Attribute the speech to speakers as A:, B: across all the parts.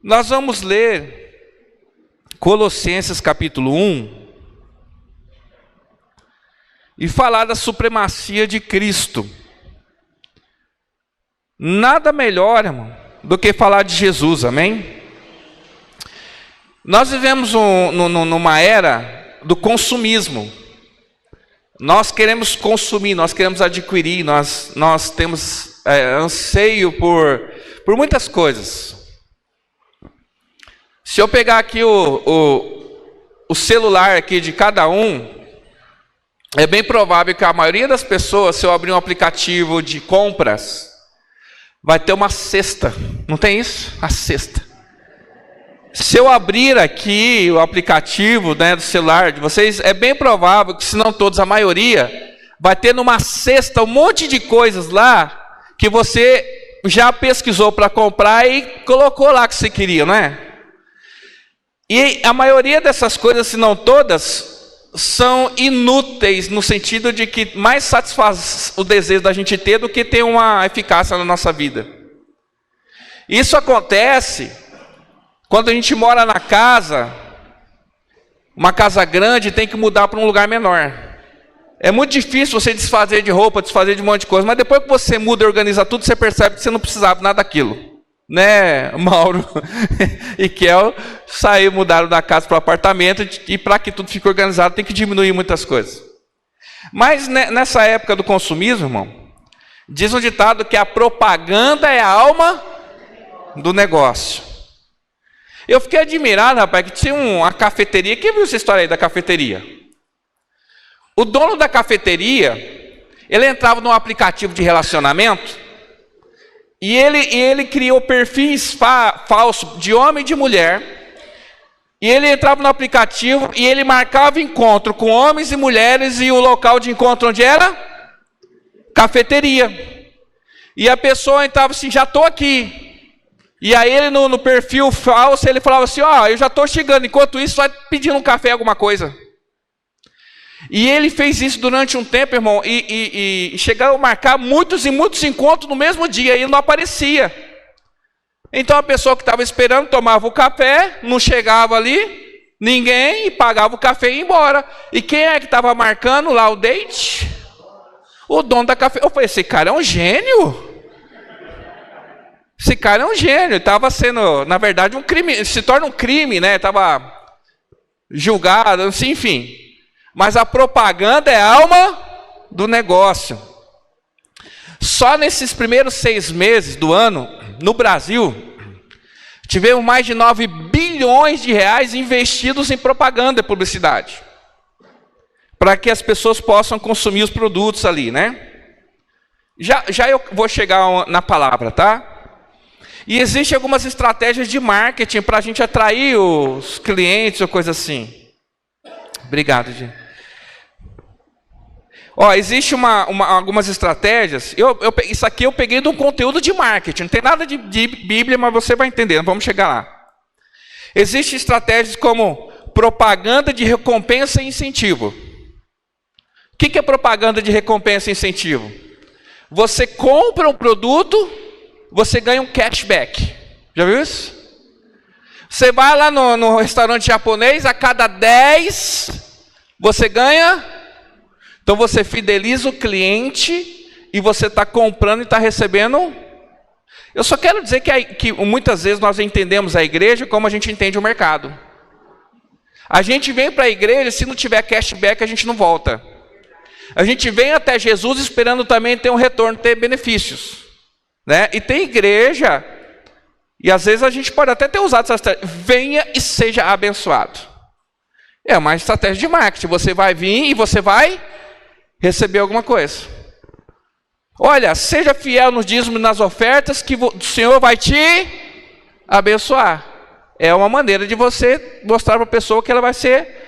A: Nós vamos ler Colossenses capítulo 1 e falar da supremacia de Cristo. Nada melhor, irmão, do que falar de Jesus, amém? Nós vivemos numa era do consumismo. Nós queremos consumir, nós queremos adquirir, nós temos anseio por muitas coisas. Se eu pegar aqui o celular aqui de cada um, é bem provável que a maioria das pessoas, se eu abrir um aplicativo de compras, vai ter uma cesta. Não tem isso? A cesta. Se eu abrir aqui o aplicativo, né, do celular de vocês, é bem provável que, se não todos, a maioria, vai ter numa cesta um monte de coisas lá que você já pesquisou para comprar e colocou lá que você queria, não é? E a maioria dessas coisas, se não todas, são inúteis no sentido de que mais satisfaz o desejo da gente ter do que ter uma eficácia na nossa vida. Isso acontece quando a gente mora na casa, uma casa grande, e tem que mudar para um lugar menor. É muito difícil você desfazer de roupa, desfazer de um monte de coisa, mas depois que você muda e organiza tudo, você percebe que você não precisava nada daquilo. Né, Mauro e Kel mudaram da casa para o apartamento, e para que tudo fique organizado tem que diminuir muitas coisas. Mas nessa época do consumismo, irmão, diz um ditado que a propaganda é a alma do negócio. Eu fiquei admirado, rapaz, que tinha uma cafeteria. Quem viu essa história aí da cafeteria? O dono da cafeteria, ele entrava num aplicativo de relacionamento e ele criou perfis falsos de homem e de mulher. E ele entrava no aplicativo e ele marcava encontro com homens e mulheres, e o local de encontro onde era? Cafeteria. E a pessoa entrava assim, já estou aqui. E aí ele no perfil falso, ele falava assim, eu já estou chegando, enquanto isso vai pedindo um café, alguma coisa. E ele fez isso durante um tempo, irmão, e chegaram a marcar muitos e muitos encontros no mesmo dia, e ele não aparecia. Então a pessoa que estava esperando tomava o café, não chegava ali, ninguém, e pagava o café e ia embora. E quem é que estava marcando lá o date? O dono da café. Eu falei, esse cara é um gênio. Esse cara é um gênio. Estava sendo, na verdade, um crime. Se torna um crime, né? Estava julgado, assim, enfim. Mas a propaganda é a alma do negócio. Só nesses primeiros 6 meses do ano, no Brasil, tivemos mais de 9 bilhões de reais investidos em propaganda e publicidade, para que as pessoas possam consumir os produtos ali, né? Já eu vou chegar na palavra, tá? E existem algumas estratégias de marketing para a gente atrair os clientes ou coisa assim. Obrigado, gente. Existe algumas estratégias. Isso aqui eu peguei de um conteúdo de marketing. Não tem nada de Bíblia, mas você vai entender. Vamos chegar lá. Existem estratégias como propaganda de recompensa e incentivo. O que é propaganda de recompensa e incentivo? Você compra um produto, você ganha um cashback. Já viu isso? Você vai lá no restaurante japonês, a cada 10 você ganha. Então você fideliza o cliente e você está comprando e está recebendo. Eu só quero dizer que muitas vezes nós entendemos a igreja como a gente entende o mercado. A gente vem para a igreja, se não tiver cashback a gente não volta. A gente vem até Jesus esperando também ter um retorno, ter benefícios, né? E tem igreja, e às vezes a gente pode até ter usado essa estratégia, venha e seja abençoado. É uma estratégia de marketing, você vai vir e você vai receber alguma coisa. Olha, seja fiel nos dízimos e nas ofertas, que o Senhor vai te abençoar. É uma maneira de você mostrar para a pessoa que ela vai ser.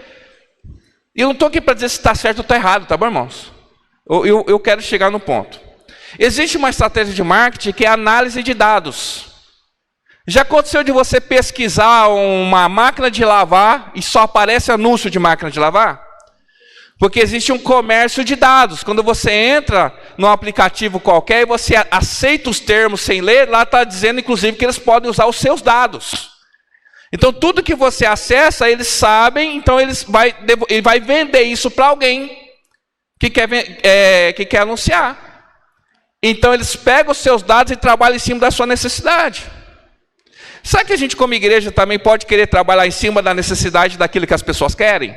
A: E eu não estou aqui para dizer se está certo ou está errado, tá bom, irmãos? Eu quero chegar no ponto. Existe uma estratégia de marketing que é a análise de dados. Já aconteceu de você pesquisar uma máquina de lavar e só aparece anúncio de máquina de lavar? Porque existe um comércio de dados. Quando você entra num aplicativo qualquer e você aceita os termos sem ler, lá está dizendo, inclusive, que eles podem usar os seus dados. Então tudo que você acessa, eles sabem, então ele vai vender isso para alguém que quer anunciar. Então eles pegam os seus dados e trabalham em cima da sua necessidade. Sabe que a gente como igreja também pode querer trabalhar em cima da necessidade daquilo que as pessoas querem?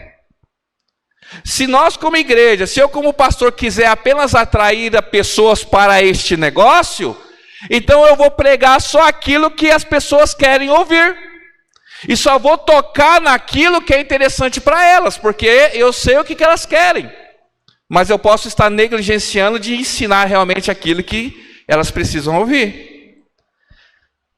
A: Se nós como igreja, se eu como pastor quiser apenas atrair pessoas para este negócio, então eu vou pregar só aquilo que as pessoas querem ouvir. E só vou tocar naquilo que é interessante para elas, porque eu sei o que elas querem. Mas eu posso estar negligenciando de ensinar realmente aquilo que elas precisam ouvir.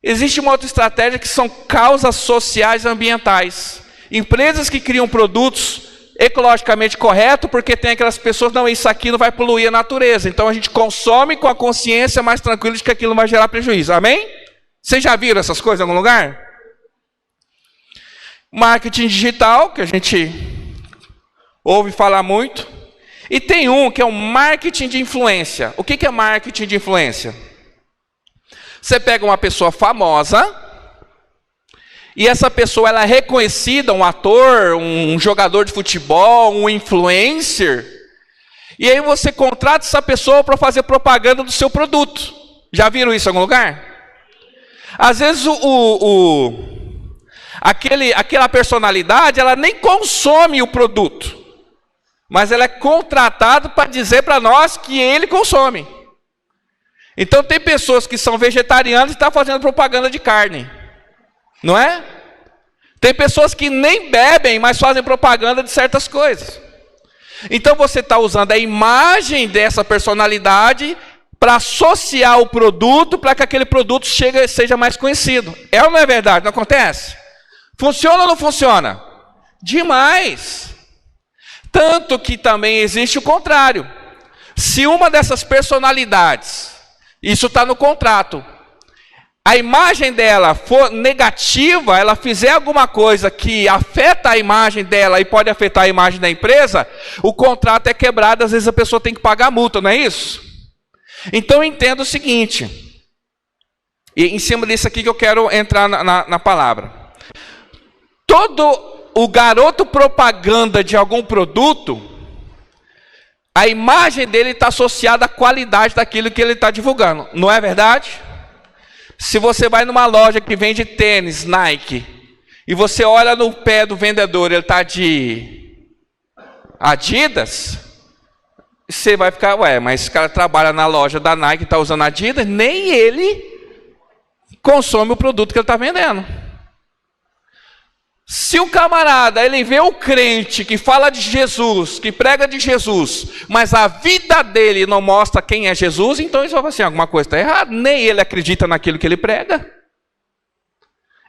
A: Existe uma outra estratégia que são causas sociais e ambientais. Empresas que criam produtos ecologicamente corretos, porque tem aquelas pessoas, não, isso aqui não vai poluir a natureza. Então a gente consome com a consciência mais tranquila de que aquilo não vai gerar prejuízo. Amém? Vocês já viram essas coisas em algum lugar? Marketing digital, que a gente ouve falar muito. E tem um que é o marketing de influência. O que é marketing de influência? Você pega uma pessoa famosa, e essa pessoa ela é reconhecida, um ator, um jogador de futebol, um influencer, e aí você contrata essa pessoa para fazer propaganda do seu produto. Já viram isso em algum lugar? Às vezes aquela personalidade, ela nem consome o produto, mas ela é contratada para dizer para nós que ele consome. Então tem pessoas que são vegetarianas e estão fazendo propaganda de carne, não é? Tem pessoas que nem bebem, mas fazem propaganda de certas coisas. Então você está usando a imagem dessa personalidade para associar o produto, para que aquele produto seja mais conhecido. É ou não é verdade? Não acontece? Funciona ou não funciona? Demais. Tanto que também existe o contrário. Se uma dessas personalidades, isso está no contrato, a imagem dela for negativa, ela fizer alguma coisa que afeta a imagem dela e pode afetar a imagem da empresa, o contrato é quebrado, às vezes a pessoa tem que pagar a multa, não é isso? Então entenda o seguinte, e em cima disso aqui que eu quero entrar na palavra. Todo o garoto propaganda de algum produto, a imagem dele está associada à qualidade daquilo que ele está divulgando. Não é verdade? Se você vai numa loja que vende tênis, Nike, e você olha no pé do vendedor, ele está de Adidas, você vai ficar, ué, mas esse cara trabalha na loja da Nike e está usando Adidas, nem ele consome o produto que ele está vendendo. Se o camarada, ele vê o crente que fala de Jesus, que prega de Jesus, mas a vida dele não mostra quem é Jesus, então ele fala assim, alguma coisa está errada, nem ele acredita naquilo que ele prega.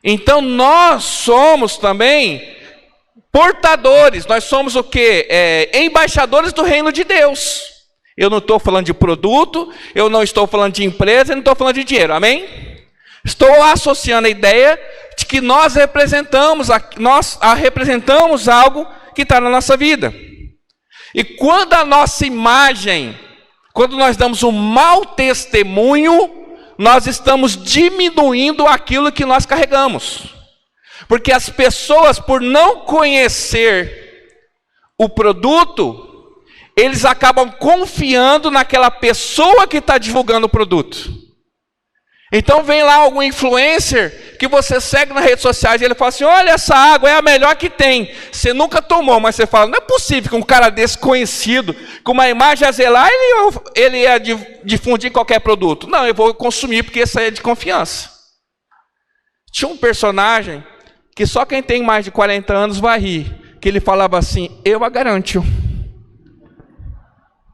A: Então nós somos também portadores, nós somos o quê? Embaixadores do reino de Deus. Eu não estou falando de produto, eu não estou falando de empresa, eu não estou falando de dinheiro, amém? Estou associando a ideia de que nós representamos algo que está na nossa vida. E quando a nossa imagem, quando nós damos um mau testemunho, nós estamos diminuindo aquilo que nós carregamos. Porque as pessoas, por não conhecer o produto, eles acabam confiando naquela pessoa que está divulgando o produto. Então vem lá algum influencer que você segue nas redes sociais e ele fala assim, olha, essa água é a melhor que tem. Você nunca tomou, mas você fala, não é possível que um cara desse conhecido, com uma imagem a zelar, ele ia difundir qualquer produto. Não, eu vou consumir porque esse aí é de confiança. Tinha um personagem que só quem tem mais de 40 anos vai rir, que ele falava assim, eu a garanto.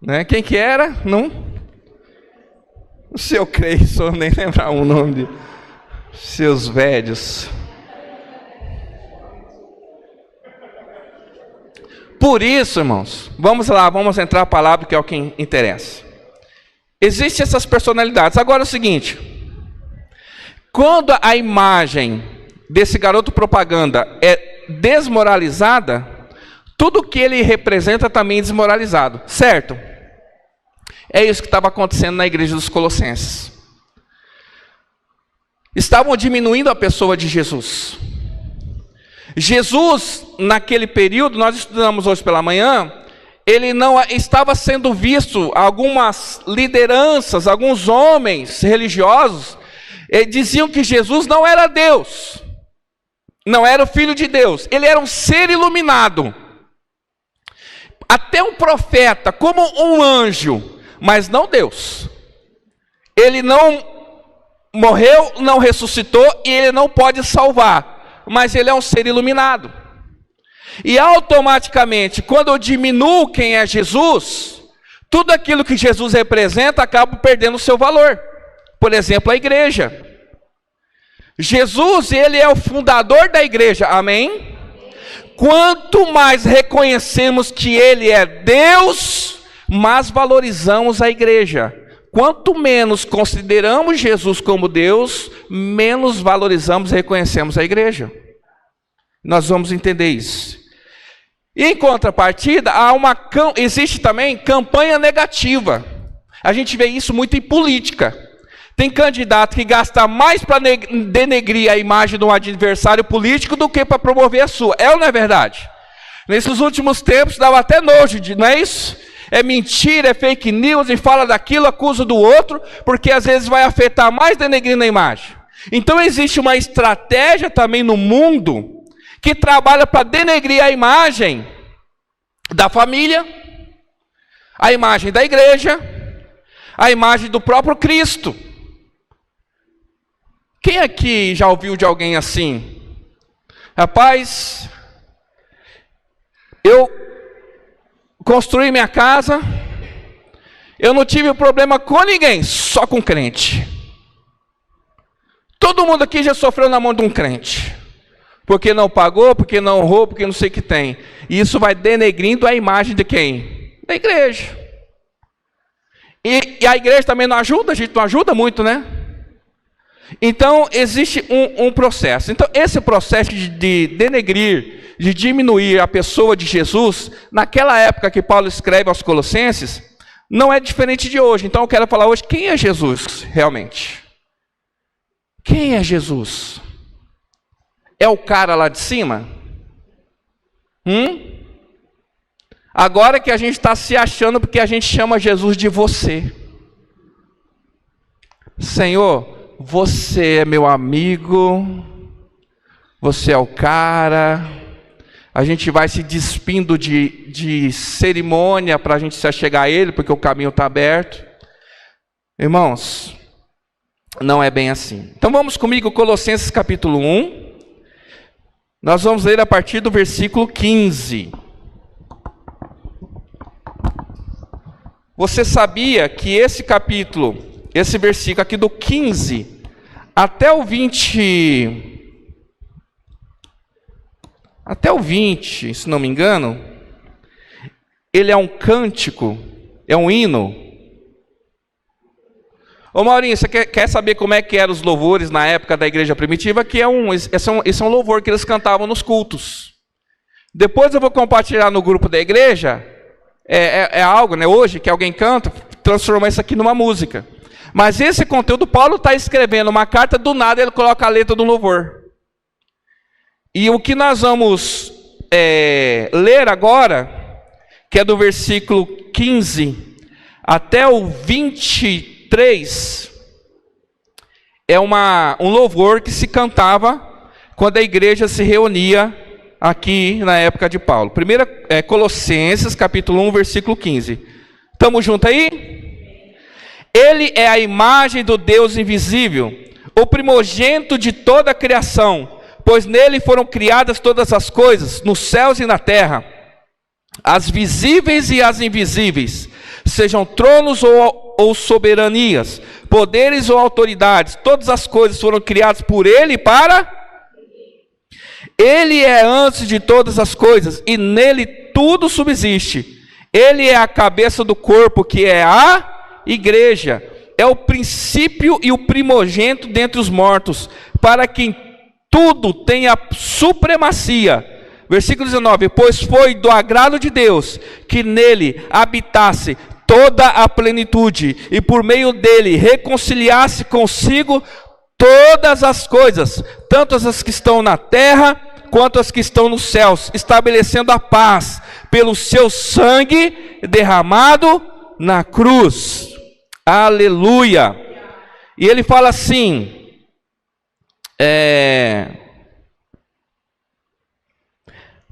A: Né? Quem que era? Não sei, eu creio, só nem lembrar o nome de seus velhos. Por isso, irmãos, vamos lá, vamos entrar a palavra que é o que interessa. Existem essas personalidades. Agora é o seguinte, quando a imagem desse garoto propaganda é desmoralizada, tudo que ele representa também é desmoralizado, certo? É isso que estava acontecendo na igreja dos Colossenses. Estavam diminuindo a pessoa de Jesus. Jesus, naquele período, nós estudamos hoje pela manhã, ele não estava sendo visto, algumas lideranças, alguns homens religiosos, diziam que Jesus não era Deus, não era o Filho de Deus, ele era um ser iluminado, até um profeta, como um anjo, mas não Deus. Ele não morreu, não ressuscitou e ele não pode salvar, mas ele é um ser iluminado. E automaticamente, quando eu diminuo quem é Jesus, tudo aquilo que Jesus representa acaba perdendo o seu valor. Por exemplo, a igreja. Jesus, ele é o fundador da igreja, amém? Quanto mais reconhecemos que ele é Deus, mais valorizamos a igreja. Quanto menos consideramos Jesus como Deus, menos valorizamos e reconhecemos a igreja. Nós vamos entender isso. E em contrapartida, existe também campanha negativa. A gente vê isso muito em política. Tem candidato que gasta mais para denegrir a imagem de um adversário político do que para promover a sua. É ou não é verdade? Nesses últimos tempos dava até nojo, não é isso? É mentira, é fake news, e fala daquilo, acusa do outro, porque às vezes vai afetar mais denegrindo a imagem. Então existe uma estratégia também no mundo que trabalha para denegrir a imagem da família, a imagem da igreja, a imagem do próprio Cristo. Quem aqui já ouviu de alguém assim? Rapaz, eu construí minha casa, eu não tive problema com ninguém, só com crente. Todo mundo aqui já sofreu na mão de um crente. Porque não pagou, porque não honrou, porque não sei o que tem. E isso vai denegrindo a imagem de quem? Da igreja. E a igreja também não ajuda, a gente não ajuda muito, né? Então, existe um processo. Então, esse processo de denegrir, de diminuir a pessoa de Jesus, naquela época que Paulo escreve aos Colossenses, não é diferente de hoje. Então, eu quero falar hoje, quem é Jesus, realmente? Quem é Jesus? É o cara lá de cima? Agora que a gente está se achando porque a gente chama Jesus de você. Senhor, você é meu amigo, você é o cara. A gente vai se despindo de cerimônia para a gente se achegar a Ele, porque o caminho está aberto. Irmãos, não é bem assim. Então vamos comigo, Colossenses capítulo 1. Nós vamos ler a partir do versículo 15. Você sabia que esse capítulo, esse versículo aqui do 15 até o 20, se não me engano, ele é um cântico, é um hino. Ô Maurinho, você quer saber como é que eram os louvores na época da igreja primitiva? Esse é um louvor que eles cantavam nos cultos. Depois eu vou compartilhar no grupo da igreja, é algo, né, hoje, que alguém canta, transforma isso aqui numa música. Mas esse conteúdo, Paulo está escrevendo uma carta, do nada ele coloca a letra do louvor. E o que nós vamos ler agora, que é do versículo 15 até o 23, é um louvor que se cantava quando a igreja se reunia aqui na época de Paulo. Primeiro é Colossenses, capítulo 1, versículo 15. Estamos juntos aí? Ele é a imagem do Deus invisível, o primogênito de toda a criação, pois nele foram criadas todas as coisas, nos céus e na terra, as visíveis e as invisíveis, sejam tronos ou soberanias, poderes ou autoridades, todas as coisas foram criadas por Ele para... Ele é antes de todas as coisas, e nele tudo subsiste. Ele é a cabeça do corpo, que é a igreja. É o princípio e o primogênito dentre os mortos, para que tudo tenha supremacia. Versículo 19, pois foi do agrado de Deus que nele habitasse toda a plenitude, e por meio dele reconciliasse consigo todas as coisas, tanto as que estão na terra quanto as que estão nos céus, estabelecendo a paz pelo seu sangue derramado na cruz. Aleluia. E ele fala assim,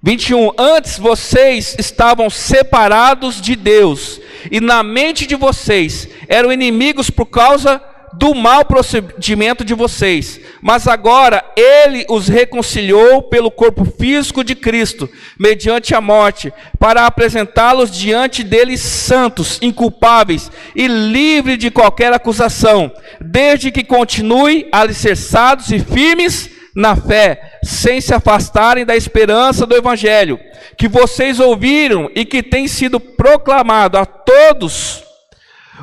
A: 21, antes vocês estavam separados de Deus, e na mente de vocês eram inimigos por causa do mau procedimento de vocês, mas agora Ele os reconciliou pelo corpo físico de Cristo, mediante a morte, para apresentá-los diante dele santos, inculpáveis e livres de qualquer acusação, desde que continuem alicerçados e firmes na fé, sem se afastarem da esperança do Evangelho, que vocês ouviram e que tem sido proclamado a todos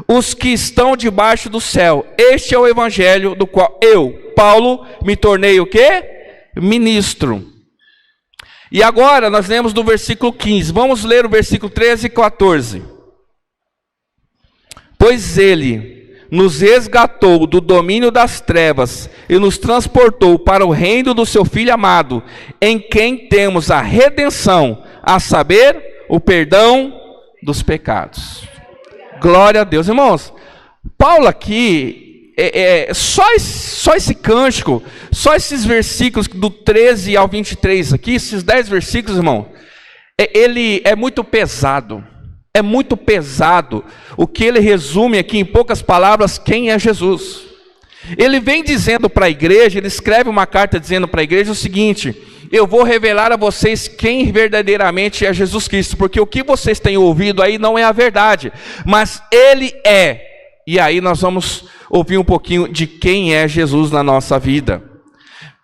A: os que estão debaixo do céu. Este é o Evangelho do qual eu, Paulo, me tornei o quê? Ministro. E agora nós lemos do versículo 15. Vamos ler o versículo 13 e 14. Pois ele nos resgatou do domínio das trevas e nos transportou para o reino do seu Filho amado, em quem temos a redenção, a saber, o perdão dos pecados. Glória a Deus, irmãos. Paulo aqui, só esse cântico, só esses versículos do 13 ao 23 aqui, esses 10 versículos, irmão, ele é muito pesado. É muito pesado o que ele resume aqui em poucas palavras, quem é Jesus. Ele vem dizendo para a igreja, ele escreve uma carta dizendo para a igreja o seguinte: eu vou revelar a vocês quem verdadeiramente é Jesus Cristo, porque o que vocês têm ouvido aí não é a verdade, mas Ele é. E aí nós vamos ouvir um pouquinho de quem é Jesus na nossa vida.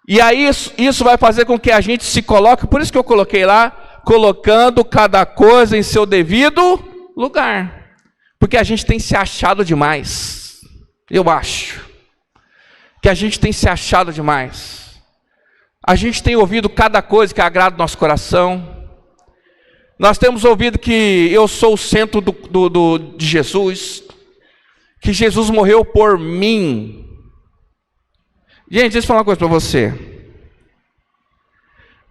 A: E aí isso vai fazer com que a gente se coloque, por isso que eu coloquei lá, colocando cada coisa em seu devido lugar. Porque a gente tem se achado demais. Eu acho que a gente tem se achado demais. A gente tem ouvido cada coisa que agrada o nosso coração. Nós temos ouvido que eu sou o centro de Jesus, que Jesus morreu por mim. Gente, deixa eu falar uma coisa para você.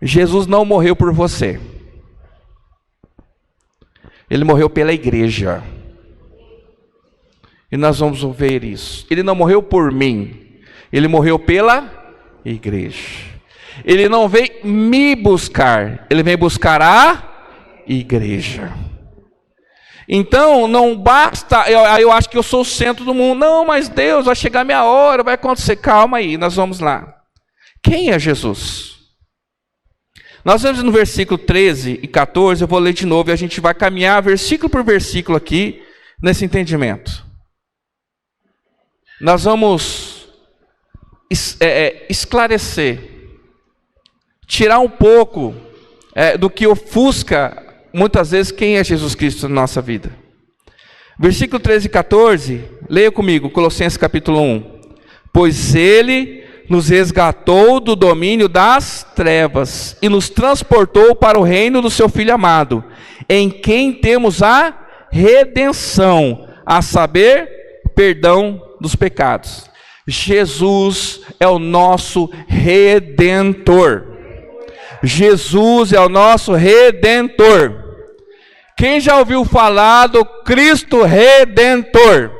A: Jesus não morreu por você. Ele morreu pela igreja. E nós vamos ver isso. Ele não morreu por mim. Ele morreu pela igreja. Ele não veio me buscar, ele vem buscar a igreja. Então não basta, eu acho que eu sou o centro do mundo. Não, mas Deus, vai chegar a minha hora, vai acontecer. Calma aí, nós vamos lá. Quem é Jesus? Nós vemos no versículo 13 e 14, eu vou ler de novo e a gente vai caminhar versículo por versículo aqui, nesse entendimento. Nós vamos esclarecer, tirar um pouco do que ofusca muitas vezes quem é Jesus Cristo na nossa vida. Versículo 13 e 14, leia comigo, Colossenses capítulo 1. Pois Ele nos resgatou do domínio das trevas e nos transportou para o reino do seu Filho amado, em quem temos a redenção, a saber, perdão dos pecados. Jesus é o nosso Redentor. Jesus é o nosso Redentor. Quem já ouviu falar do Cristo Redentor?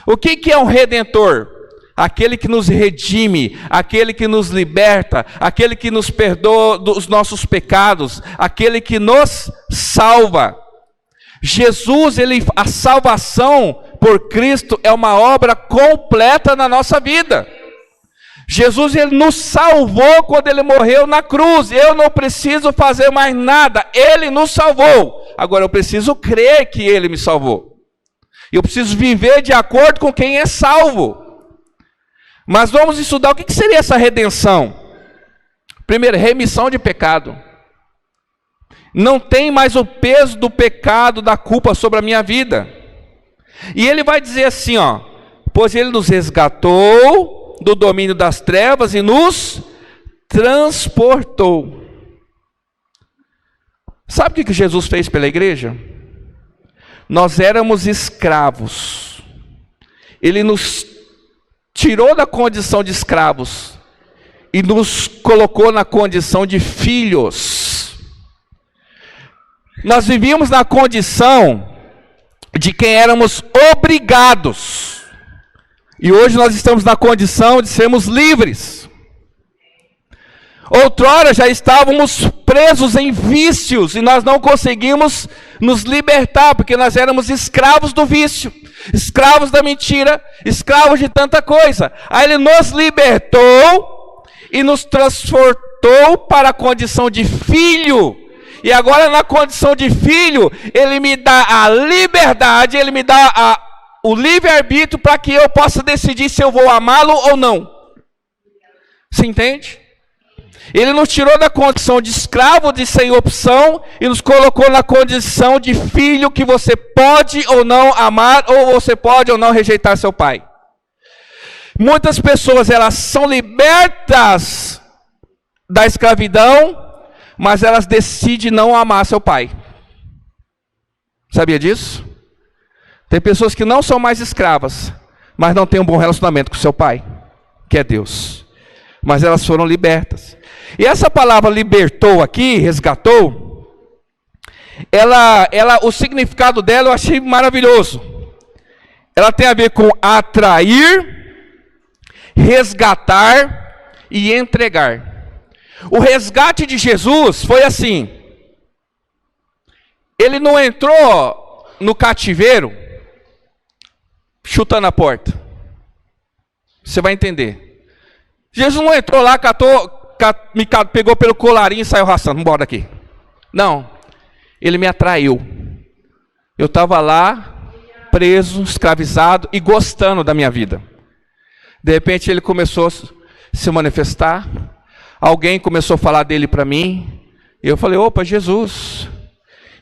A: O que é um Redentor? Aquele que nos redime, aquele que nos liberta, aquele que nos perdoa dos nossos pecados, aquele que nos salva. Jesus, a salvação por Cristo é uma obra completa na nossa vida. Jesus, ele nos salvou quando ele morreu na cruz. Eu não preciso fazer mais nada, ele nos salvou. Agora eu preciso crer que ele me salvou. Eu preciso viver de acordo com quem é salvo. Mas vamos estudar o que seria essa redenção. Primeiro, remissão de pecado. Não tem mais o peso do pecado, da culpa sobre a minha vida. E ele vai dizer assim, pois ele nos resgatou do domínio das trevas e nos transportou. Sabe o que Jesus fez pela igreja? Nós éramos escravos. Ele nos tirou da condição de escravos e nos colocou na condição de filhos. Nós vivíamos na condição de quem éramos obrigados, e hoje nós estamos na condição de sermos livres. Outrora já estávamos presos em vícios, e nós não conseguimos nos libertar, porque nós éramos escravos do vício, escravos da mentira, escravos de tanta coisa. Aí Ele nos libertou e nos transportou para a condição de filho. E agora, na condição de filho, Ele me dá a liberdade, Ele me dá o livre-arbítrio para que eu possa decidir se eu vou amá-lo ou não. Você entende? Ele nos tirou da condição de escravo, de sem opção, e nos colocou na condição de filho, que você pode ou não amar, ou você pode ou não rejeitar seu pai. Muitas pessoas, elas são libertas da escravidão, mas elas decidem não amar seu pai. Sabia disso? Tem pessoas que não são mais escravas, mas não têm um bom relacionamento com seu pai, que é Deus. Mas elas foram libertas. E essa palavra libertou aqui, resgatou, o significado dela eu achei maravilhoso. Ela tem a ver com atrair, resgatar e entregar. O resgate de Jesus foi assim. Ele não entrou no cativeiro chutando a porta. Você vai entender. Jesus não entrou lá, me pegou pelo colarinho e saiu arrastando. Vamos embora daqui. Não. Ele me atraiu. Eu estava lá, preso, escravizado e gostando da minha vida. De repente ele começou a se manifestar. Alguém começou a falar dele para mim. E eu falei, opa, Jesus.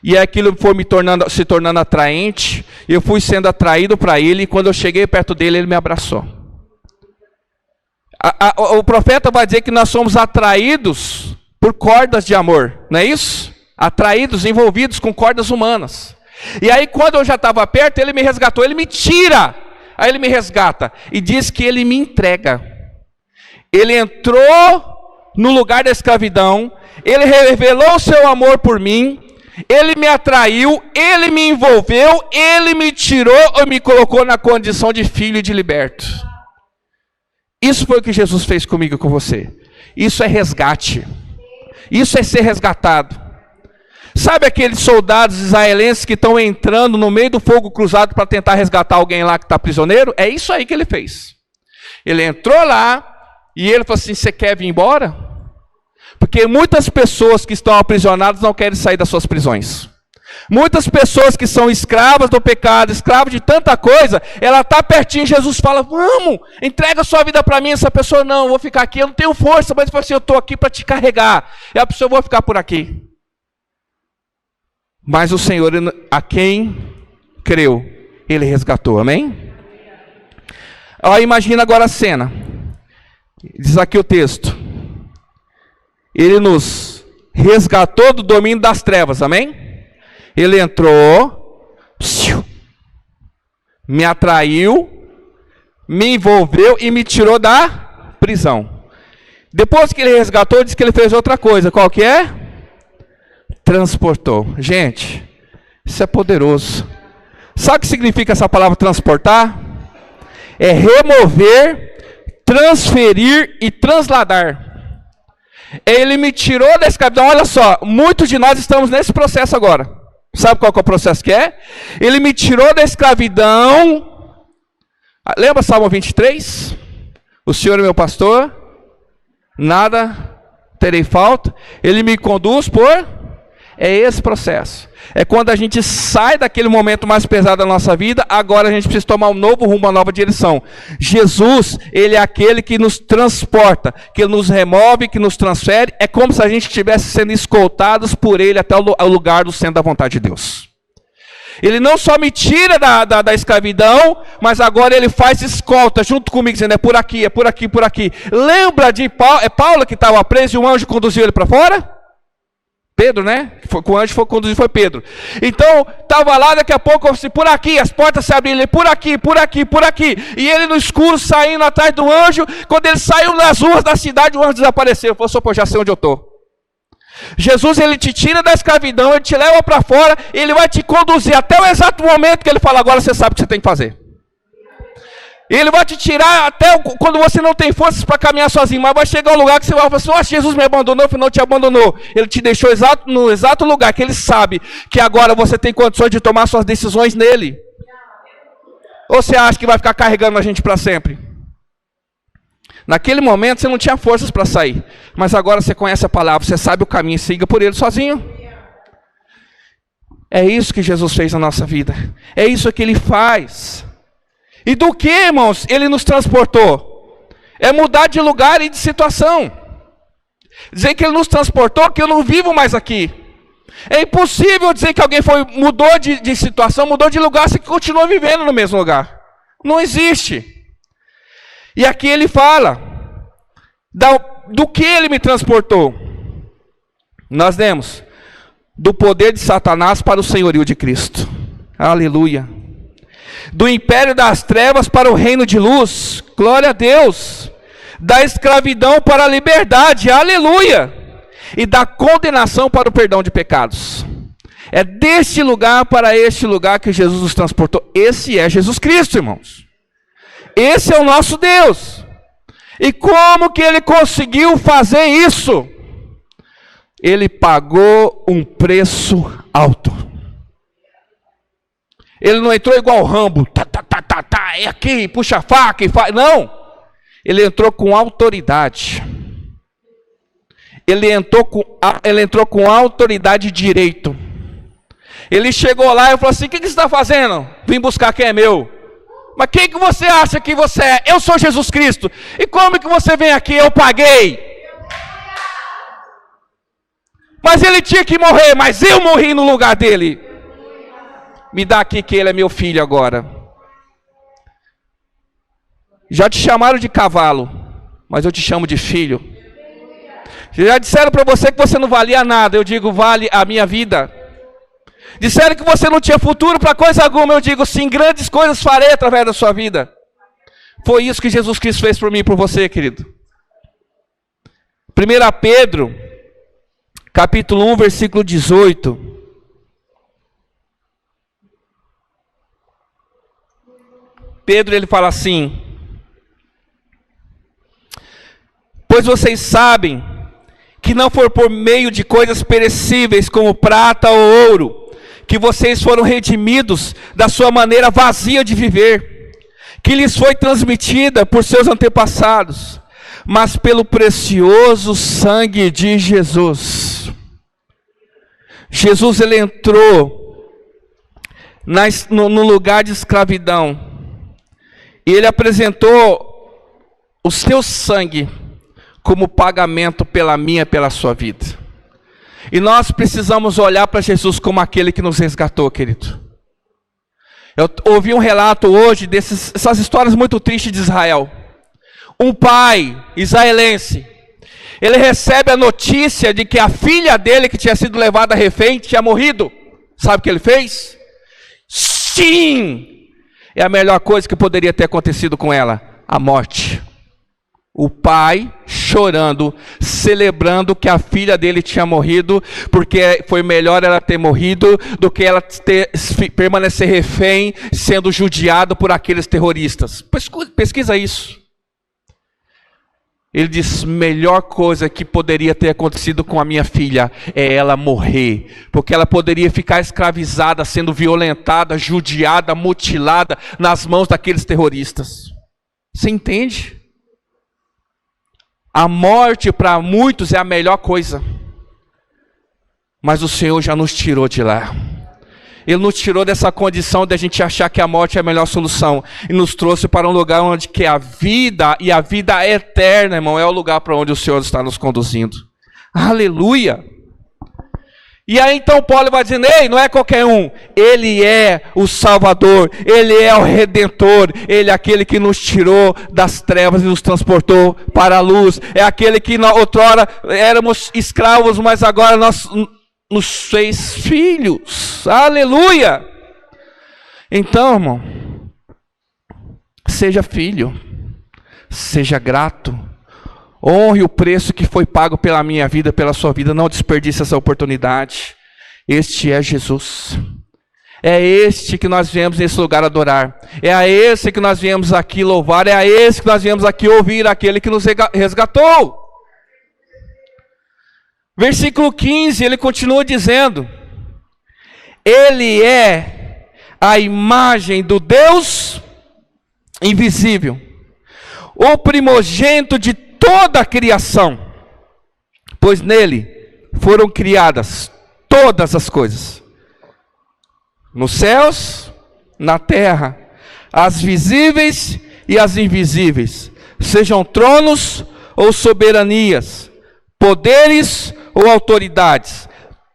A: E aquilo foi se tornando atraente. Eu fui sendo atraído para ele. E quando eu cheguei perto dele, ele me abraçou. O profeta vai dizer que nós somos atraídos por cordas de amor. Não é isso? Atraídos, envolvidos com cordas humanas. E aí quando eu já estava perto, ele me resgatou. Ele me tira. Aí ele me resgata. E diz que ele me entrega. Ele entrou no lugar da escravidão. Ele revelou o seu amor por mim. Ele me atraiu. Ele me envolveu. Ele me tirou e me colocou na condição de filho e de liberto. Isso foi o que Jesus fez comigo e com você. Isso é resgate. Isso é ser resgatado. Sabe aqueles soldados israelenses que estão entrando no meio do fogo cruzado para tentar resgatar alguém lá que está prisioneiro? É isso aí que ele fez. Ele entrou lá e ele falou assim, você quer vir embora? Porque muitas pessoas que estão aprisionadas não querem sair das suas prisões. Muitas pessoas que são escravas do pecado, escravas de tanta coisa, ela está pertinho, Jesus fala, vamos, entrega a sua vida para mim. Essa pessoa, não, eu vou ficar aqui, eu não tenho força, mas assim, eu estou aqui para te carregar. E a pessoa, eu vou ficar por aqui. Mas o Senhor, a quem creu, Ele resgatou, amém? Olha, imagina agora a cena. Diz aqui o texto. Ele nos resgatou do domínio das trevas, amém? Ele entrou, me atraiu, me envolveu e me tirou da prisão. Depois que ele resgatou, diz que ele fez outra coisa. Qual que é? Transportou. Gente, isso é poderoso. Sabe o que significa essa palavra transportar? É remover, transferir e transladar. Ele me tirou da escravidão. Olha só, muitos de nós estamos nesse processo agora. Sabe qual que é o processo que é? Ele me tirou da escravidão. Lembra Salmo 23? O Senhor é meu pastor, nada terei falta. Ele me conduz por... É esse processo. É quando a gente sai daquele momento mais pesado da nossa vida, agora a gente precisa tomar um novo rumo, uma nova direção. Jesus, Ele é aquele que nos transporta, que nos remove, que nos transfere. É como se a gente estivesse sendo escoltados por Ele até o lugar do centro da vontade de Deus. Ele não só me tira da escravidão, mas agora Ele faz escolta junto comigo, dizendo, é por aqui, é por aqui, por aqui. Lembra de Paulo que estava preso e um anjo conduziu ele para fora? Pedro, né? O anjo foi conduzido, foi Pedro. Então, estava lá, daqui a pouco, assim, por aqui, as portas se abriram, por aqui, por aqui, por aqui. E ele no escuro, saindo atrás do anjo. Quando ele saiu nas ruas da cidade, o anjo desapareceu. Ele falou, só, já sei onde eu estou. Jesus, ele te tira da escravidão, ele te leva para fora, ele vai te conduzir até o exato momento que ele fala, agora você sabe o que você tem que fazer. Ele vai te tirar até quando você não tem forças para caminhar sozinho, mas vai chegar um lugar que você vai falar assim, oh, Jesus me abandonou, não te abandonou. Ele te deixou no exato lugar que ele sabe que agora você tem condições de tomar suas decisões nele. Ou você acha que vai ficar carregando a gente para sempre? Naquele momento você não tinha forças para sair, mas agora você conhece a palavra, você sabe o caminho, siga por ele sozinho. É isso que Jesus fez na nossa vida, é isso que ele faz. E do que, irmãos, ele nos transportou? É mudar de lugar e de situação. Dizer que ele nos transportou, que eu não vivo mais aqui. É impossível dizer que alguém mudou de situação, mudou de lugar, se continua vivendo no mesmo lugar. Não existe. E aqui ele fala do que ele me transportou. Nós lemos do poder de Satanás para o senhorio de Cristo. Aleluia. Do império das trevas para o reino de luz, glória a Deus, da escravidão para a liberdade, aleluia, e da condenação para o perdão de pecados. É deste lugar para este lugar que Jesus nos transportou. Esse é Jesus Cristo, irmãos. Esse é o nosso Deus. E como que ele conseguiu fazer isso? Ele pagou um preço alto. Ele não entrou igual o Rambo, é aqui, puxa a faca e faz. Não, ele entrou com autoridade. Ele entrou com autoridade e direito. Ele chegou lá e falou assim, o que você está fazendo? Vim buscar quem é meu. Mas quem que você acha que você é? Eu sou Jesus Cristo. E como que você vem aqui? Eu paguei. Mas ele tinha que morrer, mas eu morri no lugar dele. Me dá aqui que ele é meu filho agora. Já te chamaram de cavalo, mas eu te chamo de filho. Já disseram para você que você não valia nada, eu digo, vale a minha vida. Disseram que você não tinha futuro para coisa alguma, eu digo, sim, grandes coisas farei através da sua vida. Foi isso que Jesus Cristo fez por mim e por você, querido. 1 Pedro, capítulo 1, versículo 18. Pedro, ele fala assim, pois vocês sabem que não foi por meio de coisas perecíveis como prata ou ouro, que vocês foram redimidos da sua maneira vazia de viver, que lhes foi transmitida por seus antepassados, mas pelo precioso sangue de Jesus. Jesus, ele entrou no lugar de escravidão, e ele apresentou o seu sangue como pagamento pela minha e pela sua vida. E nós precisamos olhar para Jesus como aquele que nos resgatou, querido. Eu ouvi um relato hoje dessas histórias muito tristes de Israel. Um pai israelense, ele recebe a notícia de que a filha dele, que tinha sido levada a refém, tinha morrido. Sabe o que ele fez? Sim! É a melhor coisa que poderia ter acontecido com ela, a morte. O pai chorando, celebrando que a filha dele tinha morrido, porque foi melhor ela ter morrido do que ela permanecer refém, sendo judiado por aqueles terroristas. Pesquisa isso. Ele diz, melhor coisa que poderia ter acontecido com a minha filha é ela morrer, porque ela poderia ficar escravizada, sendo violentada, judiada, mutilada nas mãos daqueles terroristas. Você entende? A morte para muitos é a melhor coisa, mas o Senhor já nos tirou de lá. Ele nos tirou dessa condição de a gente achar que a morte é a melhor solução. E nos trouxe para um lugar onde que a vida, e a vida eterna, irmão, é o lugar para onde o Senhor está nos conduzindo. Aleluia! E aí então Paulo vai dizendo, ei, não é qualquer um. Ele é o Salvador, Ele é o Redentor. Ele é aquele que nos tirou das trevas e nos transportou para a luz. É aquele que outrora éramos escravos, mas agora nós nos fez filhos. Aleluia! Então, irmão, seja filho, seja grato, honre o preço que foi pago pela minha vida, pela sua vida, não desperdice essa oportunidade. Este é Jesus. É este que nós viemos nesse lugar adorar. É a esse que nós viemos aqui louvar. É a esse que nós viemos aqui ouvir, aquele que nos resgatou. Versículo 15, ele continua dizendo: Ele é a imagem do Deus invisível, o primogênito de toda a criação, pois nele foram criadas todas as coisas, nos céus, na terra, as visíveis e as invisíveis, sejam tronos ou soberanias, poderes ou autoridades.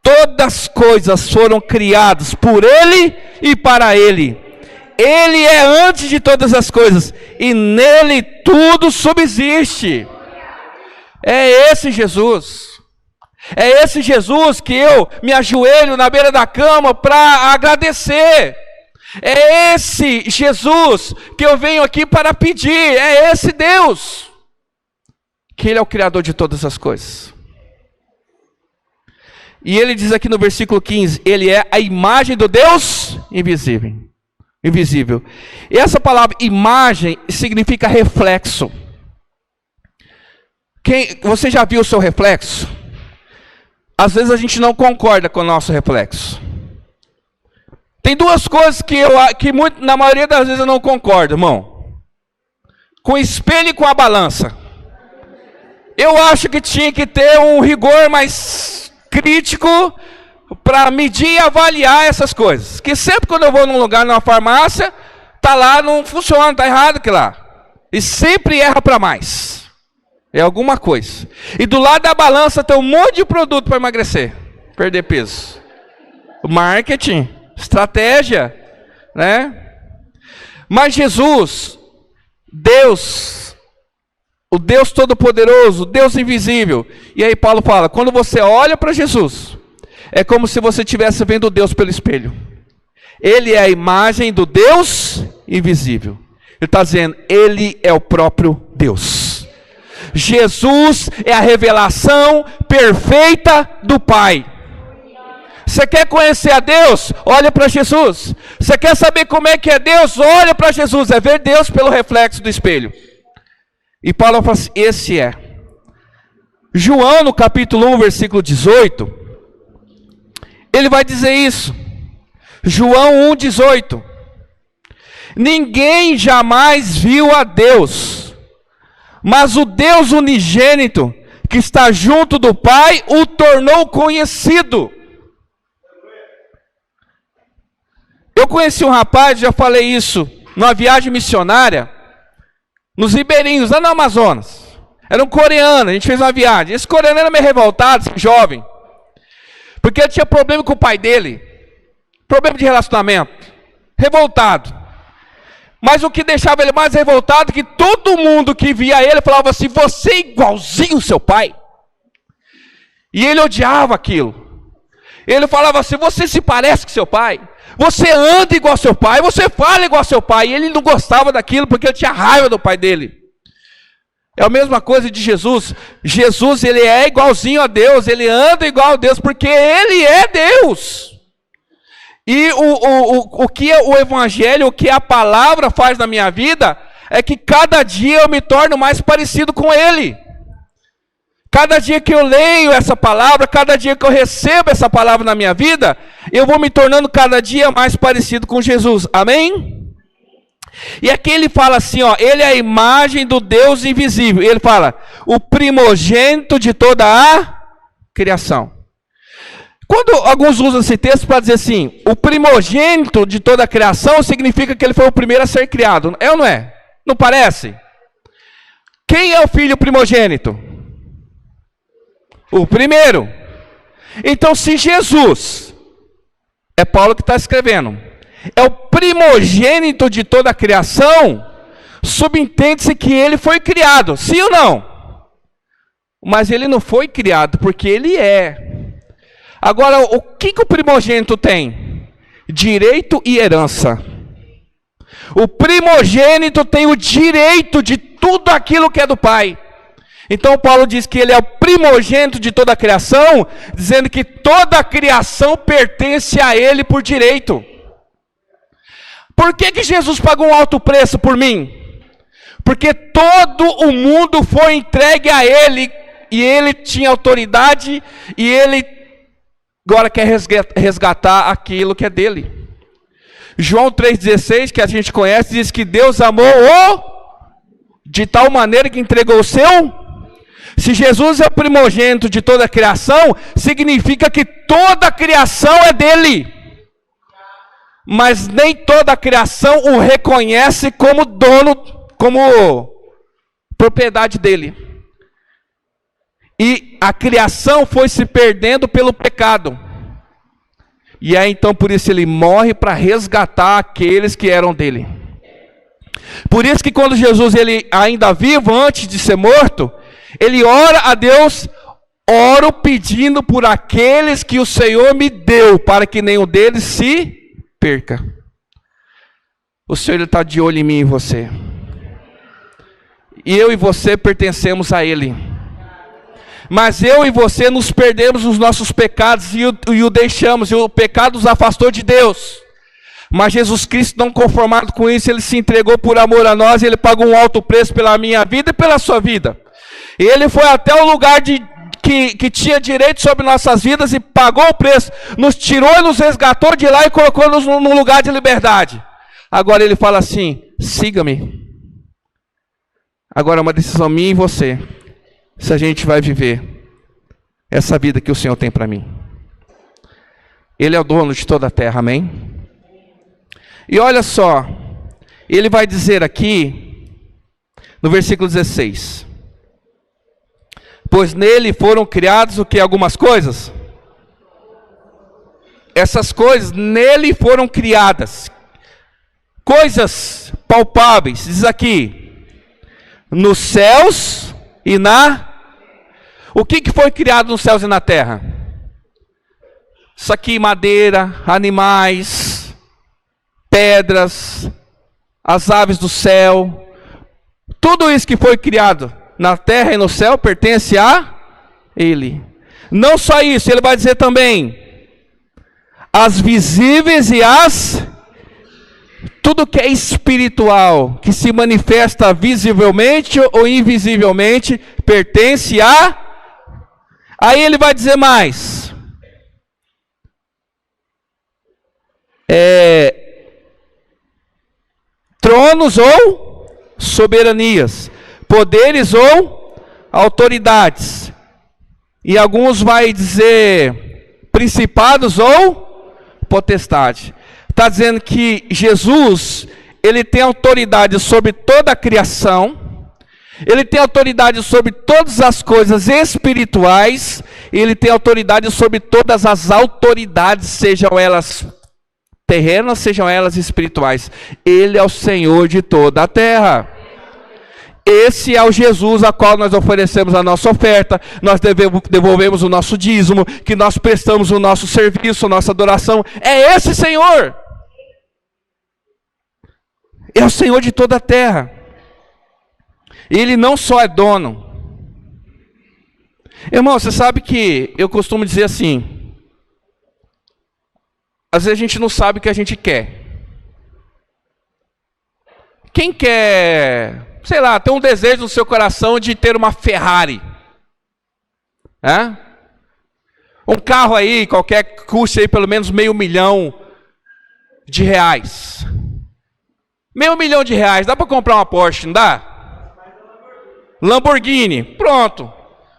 A: Todas as coisas foram criadas por Ele e para Ele. Ele é antes de todas as coisas e nele tudo subsiste. É esse Jesus. É esse Jesus que eu me ajoelho na beira da cama para agradecer. É esse Jesus que eu venho aqui para pedir. É esse Deus. Que Ele é o Criador de todas as coisas. E Ele diz aqui no versículo 15, Ele é a imagem do Deus invisível. E essa palavra imagem significa reflexo. Você já viu o seu reflexo? Às vezes a gente não concorda com o nosso reflexo. Tem duas coisas que na maioria das vezes eu não concordo, irmão. Com o espelho e com a balança. Eu acho que tinha que ter um rigor mais crítico para medir e avaliar essas coisas. Que sempre quando eu vou num lugar, numa farmácia, tá lá, não funciona, tá errado aquilo lá. E sempre erra para mais. É alguma coisa. E do lado da balança tem um monte de produto para emagrecer, perder peso. Marketing, estratégia, né? Mas Jesus, Deus, o Deus Todo-Poderoso, o Deus invisível. E aí Paulo fala, quando você olha para Jesus, é como se você estivesse vendo Deus pelo espelho. Ele é a imagem do Deus invisível. Ele está dizendo, Ele é o próprio Deus. Jesus é a revelação perfeita do Pai. Você quer conhecer a Deus? Olha para Jesus. Você quer saber como é que é Deus? Olha para Jesus. É ver Deus pelo reflexo do espelho. E Paulo fala assim, esse é. João, no capítulo 1, versículo 18, ele vai dizer isso. João 1, 18. Ninguém jamais viu a Deus, mas o Deus unigênito, que está junto do Pai, o tornou conhecido. Eu conheci um rapaz, já falei isso, numa viagem missionária, nos ribeirinhos, lá no Amazonas. Era um coreano, a gente fez uma viagem. Esse coreano era meio revoltado, jovem, porque ele tinha problema com o pai dele, problema de relacionamento, revoltado. Mas o que deixava ele mais revoltado, que todo mundo que via ele falava assim, você é igualzinho ao seu pai. E ele odiava aquilo. Ele falava assim, você se parece com seu pai, você anda igual ao seu pai, você fala igual ao seu pai. E ele não gostava daquilo porque ele tinha raiva do pai dele. É a mesma coisa de Jesus. Jesus, ele é igualzinho a Deus, ele anda igual a Deus, porque ele é Deus. E o que o Evangelho, o que a palavra faz na minha vida, é que cada dia eu me torno mais parecido com Ele. Cada dia que eu leio essa palavra, cada dia que eu recebo essa palavra na minha vida, eu vou me tornando cada dia mais parecido com Jesus. Amém? E aqui ele fala assim, ó, ele é a imagem do Deus invisível. E ele fala, o primogênito de toda a criação. Quando alguns usam esse texto para dizer assim, o primogênito de toda a criação significa que ele foi o primeiro a ser criado. É ou não é? Não parece? Quem é o filho primogênito? O primeiro. Então, se Jesus, é Paulo que está escrevendo, é o primogênito de toda a criação, subentende-se que ele foi criado, sim ou não? Mas ele não foi criado porque ele é. Agora, o que o primogênito tem? Direito e herança. O primogênito tem o direito de tudo aquilo que é do pai. Então Paulo diz que ele é o primogênito de toda a criação, dizendo que toda a criação pertence a ele por direito. Por que Jesus pagou um alto preço por mim? Porque todo o mundo foi entregue a ele, e ele tinha autoridade, e ele agora quer resgatar aquilo que é dele. João 3,16, que a gente conhece, diz que Deus amou-o de tal maneira que entregou o seu. Se Jesus é o primogênito de toda a criação, significa que toda a criação é dele. Mas nem toda a criação o reconhece como dono, como propriedade dele. E a criação foi se perdendo pelo pecado. E aí então por isso ele morre para resgatar aqueles que eram dele. Por isso que quando Jesus, ele ainda vivo, antes de ser morto, ele ora a Deus: oro pedindo por aqueles que o Senhor me deu, para que nenhum deles se perca. O Senhor está de olho em mim e em você. E eu e você pertencemos a Ele. Mas eu e você nos perdemos nos nossos pecados e o deixamos, e o pecado nos afastou de Deus. Mas Jesus Cristo, não conformado com isso, Ele se entregou por amor a nós, e Ele pagou um alto preço pela minha vida e pela sua vida. Ele foi até o lugar que tinha direito sobre nossas vidas e pagou o preço, nos tirou e nos resgatou de lá e colocou-nos num lugar de liberdade. Agora Ele fala assim: siga-me. Agora é uma decisão minha e você, se a gente vai viver essa vida que o Senhor tem para mim. Ele é o dono de toda a terra, amém? E olha só, ele vai dizer aqui, no versículo 16: pois nele foram criados o que? Algumas coisas? Essas coisas nele foram criadas. Coisas palpáveis, diz aqui, nos céus e na... O que foi criado nos céus e na terra? Isso aqui, madeira, animais, pedras, as aves do céu. Tudo isso que foi criado na terra e no céu pertence a Ele. Não só isso, ele vai dizer também: as visíveis e as... Tudo que é espiritual, que se manifesta visivelmente ou invisivelmente, pertence a... Aí ele vai dizer mais: tronos ou soberanias, poderes ou autoridades. E alguns vai dizer principados ou potestade. Está dizendo que Jesus, ele tem autoridade sobre toda a criação, ele tem autoridade sobre todas as coisas espirituais, ele tem autoridade sobre todas as autoridades, sejam elas terrenas, sejam elas espirituais. Ele é o Senhor de toda a terra. Esse é o Jesus a qual nós oferecemos a nossa oferta, nós devolvemos o nosso dízimo, que nós prestamos o nosso serviço, a nossa adoração. É esse Senhor. É o Senhor de toda a terra. Ele não só é dono. Irmão, você sabe que eu costumo dizer assim: às vezes a gente não sabe o que a gente quer. Quem quer, sei lá, ter um desejo no seu coração de ter uma Ferrari? Um carro aí, qualquer que custe aí pelo menos R$500 mil. R$500 mil, dá para comprar uma Porsche, não dá? Lamborghini, pronto.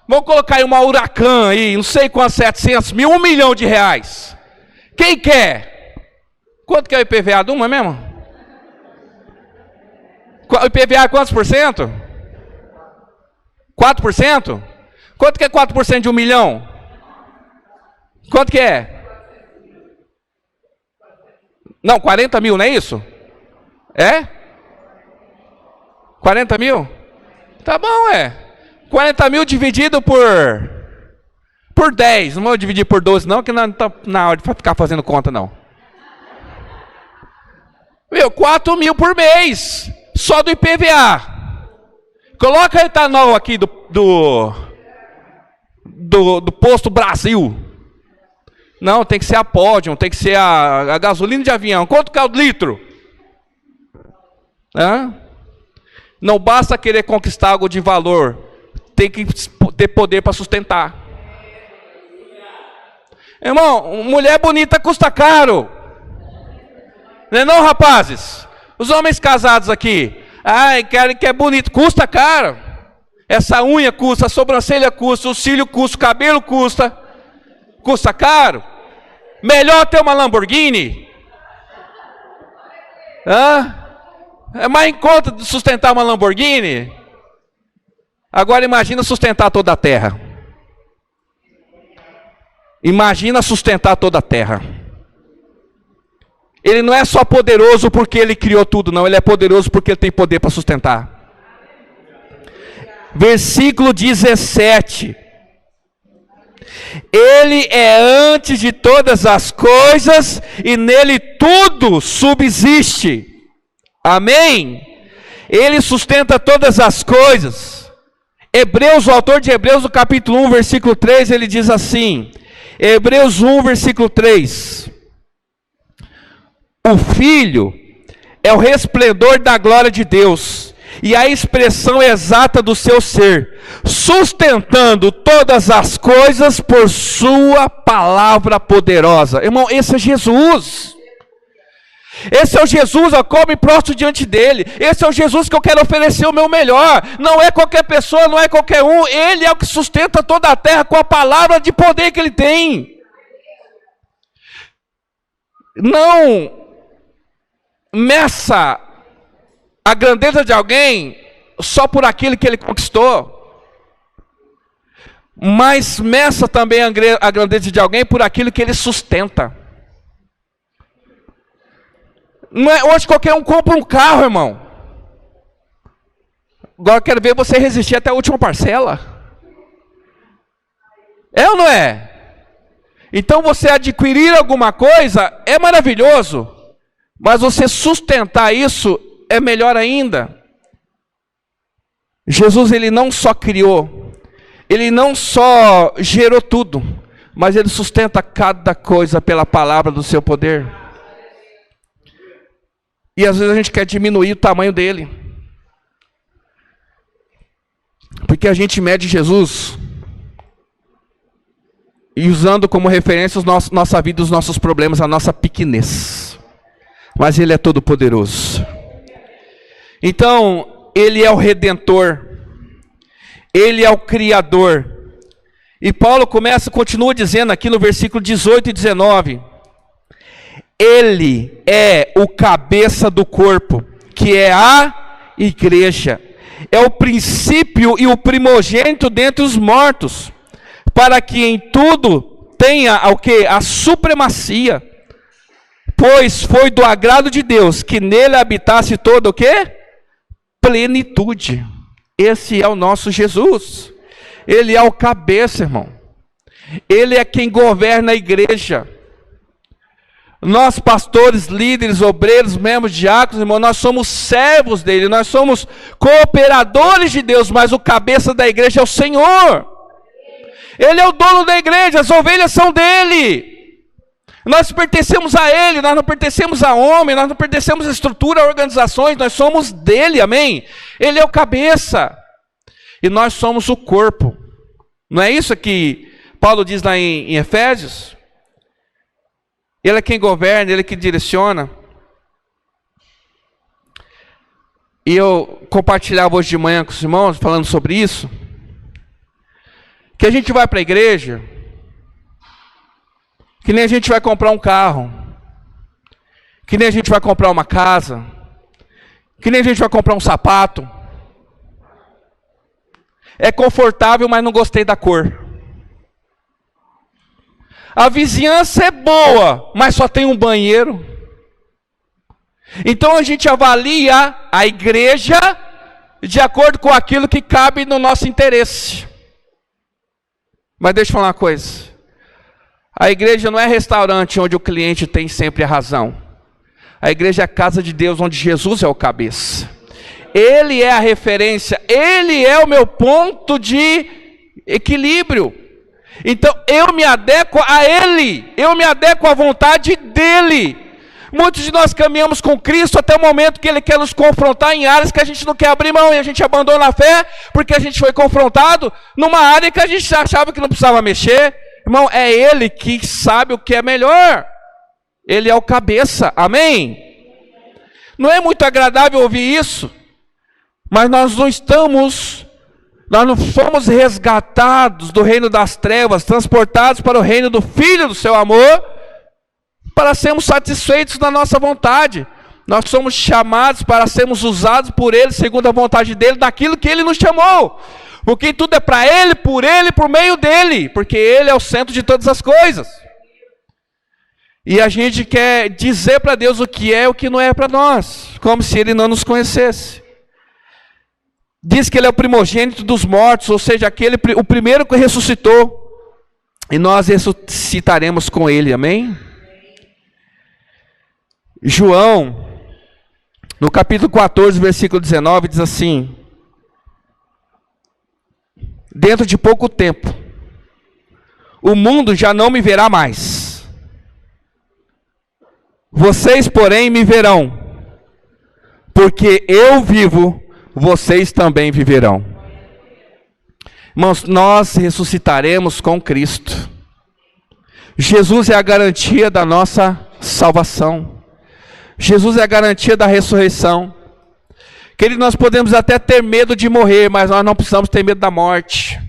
A: Vamos colocar aí uma Huracan aí, não sei quantos, 700 mil, R$1 milhão. Quem quer? Quanto que é o IPVA de uma mesmo? O IPVA é quantos por cento? 4%? Quanto que é 4% de R$1 milhão? Quanto que é? Não, 40 mil, não é isso? É? 40 mil? Tá bom, 40 mil dividido por por 10, não vou dividir por 12 não, que não está na hora de ficar fazendo conta não. Meu, 4 mil por mês, só do IPVA. Coloca etanol aqui do posto Brasil. Não, tem que ser a Pódium, tem que ser a gasolina de avião. Quanto que é o litro? Não basta querer conquistar algo de valor, tem que ter poder para sustentar. Irmão, mulher bonita custa caro. Não é não, rapazes? Os homens casados aqui, querem que é bonito, custa caro. Essa unha custa, a sobrancelha custa, o cílio custa, o cabelo custa. Custa caro. Melhor ter uma Lamborghini. É mais em conta de sustentar uma Lamborghini. Agora imagina sustentar toda a terra. Imagina sustentar toda a terra. Ele não é só poderoso porque ele criou tudo, não. Ele é poderoso porque ele tem poder para sustentar. Versículo 17. Ele é antes de todas as coisas e nele tudo subsiste. Amém? Ele sustenta todas as coisas. Hebreus, o autor de Hebreus, no capítulo 1, versículo 3, ele diz assim. Hebreus 1, versículo 3. O Filho é o resplendor da glória de Deus e a expressão exata do seu ser, sustentando todas as coisas por sua palavra poderosa. Irmão, esse é Jesus. Esse é o Jesus a qual me prostro diante dele. Esse é o Jesus que eu quero oferecer o meu melhor. Não é qualquer pessoa, não é qualquer um. Ele é o que sustenta toda a terra com a palavra de poder que ele tem. Não meça a grandeza de alguém só por aquilo que ele conquistou, mas meça também a grandeza de alguém por aquilo que ele sustenta. Não é, hoje qualquer um compra um carro, irmão. Agora eu quero ver você resistir até a última parcela. É ou não é? Então você adquirir alguma coisa é maravilhoso, mas você sustentar isso é melhor ainda. Jesus, ele não só criou, ele não só gerou tudo, mas ele sustenta cada coisa pela palavra do seu poder. E às vezes a gente quer diminuir o tamanho dele, porque a gente mede Jesus e usando como referência nossa vida, os nossos problemas, a nossa pequenez. Mas ele é todo poderoso. Então, ele é o Redentor. Ele é o Criador. E Paulo continua dizendo aqui no versículo 18 e 19. Ele é o cabeça do corpo, que é a igreja. É o princípio e o primogênito dentre os mortos, para que em tudo tenha o quê? A supremacia. Pois foi do agrado de Deus que nele habitasse toda o quê? Plenitude. Esse é o nosso Jesus. Ele é o cabeça, irmão. Ele é quem governa a igreja. Nós, pastores, líderes, obreiros, membros, diáconos, irmão, nós somos servos dele, nós somos cooperadores de Deus, mas o cabeça da igreja é o Senhor. Ele é o dono da igreja, as ovelhas são dele. Nós pertencemos a ele, nós não pertencemos a homem, nós não pertencemos a estrutura, a organizações, nós somos dele, amém? Ele é o cabeça, e nós somos o corpo. Não é isso que Paulo diz lá em Efésios? Ele é quem governa, ele é quem direciona. E eu compartilhava hoje de manhã com os irmãos, falando sobre isso, que a gente vai para a igreja, que nem a gente vai comprar um carro, que nem a gente vai comprar uma casa, que nem a gente vai comprar um sapato. É confortável, mas não gostei da cor. A vizinhança é boa, mas só tem um banheiro. Então a gente avalia a igreja de acordo com aquilo que cabe no nosso interesse. Mas deixa eu falar uma coisa. A igreja não é restaurante onde o cliente tem sempre a razão. A igreja é a casa de Deus onde Jesus é o cabeça. Ele é a referência, Ele é o meu ponto de equilíbrio. Então eu me adequo a Ele, eu me adequo à vontade dEle. Muitos de nós caminhamos com Cristo até o momento que Ele quer nos confrontar em áreas que a gente não quer abrir mão, e a gente abandona a fé, porque a gente foi confrontado numa área que a gente achava que não precisava mexer. Irmão, é Ele que sabe o que é melhor. Ele é o cabeça, amém? Não é muito agradável ouvir isso, mas nós não fomos resgatados do reino das trevas, transportados para o reino do Filho do seu amor, para sermos satisfeitos da nossa vontade. Nós somos chamados para sermos usados por Ele, segundo a vontade dEle, daquilo que Ele nos chamou. Porque tudo é para Ele, por meio dEle, porque Ele é o centro de todas as coisas. E a gente quer dizer para Deus o que é e o que não é para nós, como se Ele não nos conhecesse. Diz que Ele é o primogênito dos mortos, ou seja, o primeiro que ressuscitou, e nós ressuscitaremos com Ele, amém? João, no capítulo 14, versículo 19, diz assim: dentro de pouco tempo, o mundo já não me verá mais. Vocês, porém, me verão, porque eu vivo, vocês também viverão. Irmãos, nós ressuscitaremos com Cristo. Jesus é a garantia da nossa salvação. Jesus é a garantia da ressurreição. Querido, nós podemos até ter medo de morrer, mas nós não precisamos ter medo da morte.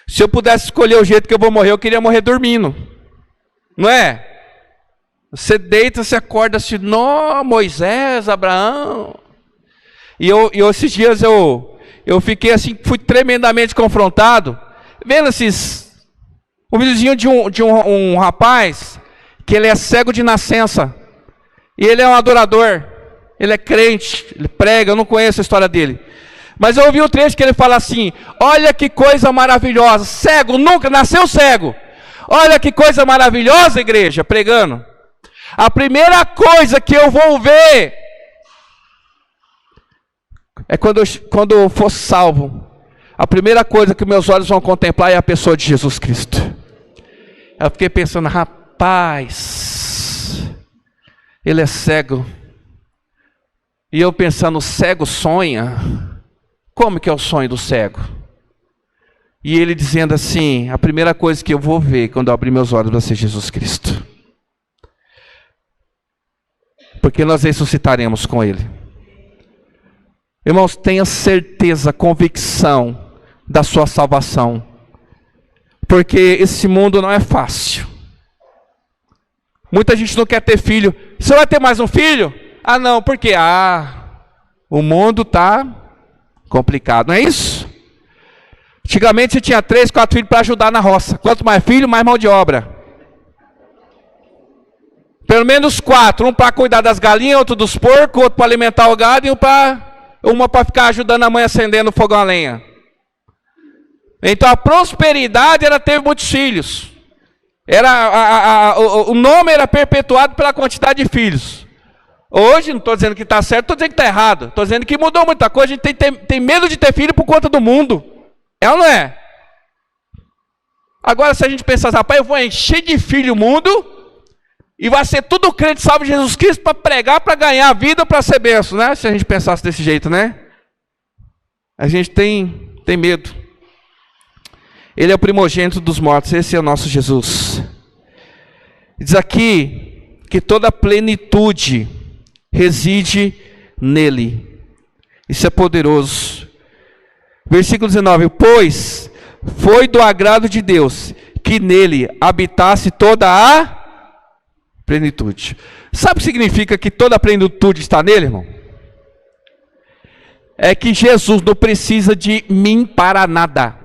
A: Se eu pudesse escolher o jeito que eu vou morrer, eu queria morrer dormindo. Não é? Você deita, você acorda assim, nó, Moisés, Abraão. E esses dias eu fiquei assim, fui tremendamente confrontado, vendo um videozinho de um rapaz, que ele é cego de nascença, e ele é um adorador, ele é crente, ele prega, eu não conheço a história dele. Mas eu ouvi um trecho que ele fala assim: olha que coisa maravilhosa, cego, nunca nasceu cego. Olha que coisa maravilhosa, igreja, pregando. A primeira coisa que eu vou ver é quando eu for salvo. A primeira coisa que meus olhos vão contemplar é a pessoa de Jesus Cristo. Eu fiquei pensando, rapaz, ele é cego. E eu pensando, o cego sonha? Como que é o sonho do cego? E ele dizendo assim: a primeira coisa que eu vou ver quando eu abrir meus olhos vai ser Jesus Cristo. Porque nós ressuscitaremos com Ele. Irmãos, tenha certeza, convicção da sua salvação. Porque esse mundo não é fácil. Muita gente não quer ter filho. Você vai ter mais um filho? Ah, não, por quê? O mundo está complicado, não é isso? Antigamente você tinha 3, 4 filhos para ajudar na roça. Quanto mais filho, mais mão de obra. Pelo menos 4, um para cuidar das galinhas, outro dos porcos, outro para alimentar o gado e uma para ficar ajudando a mãe acendendo o fogão a lenha. Então a prosperidade era ter muitos filhos. O nome era perpetuado pela quantidade de filhos. Hoje, não estou dizendo que está certo, estou dizendo que está errado. Estou dizendo que mudou muita coisa, a gente tem medo de ter filho por conta do mundo. É ou não é? Agora se a gente pensar, rapaz, eu vou encher de filho o mundo... e vai ser tudo crente salvo de Jesus Cristo para pregar, para ganhar a vida, para ser benção, né? Se a gente pensasse desse jeito, né? A gente tem medo. Ele é o primogênito dos mortos, esse é o nosso Jesus. Diz aqui que toda a plenitude reside nele. Isso é poderoso. Versículo 19: pois foi do agrado de Deus que nele habitasse toda a plenitude. Sabe o que significa que toda a plenitude está nele, irmão? É que Jesus não precisa de mim para nada.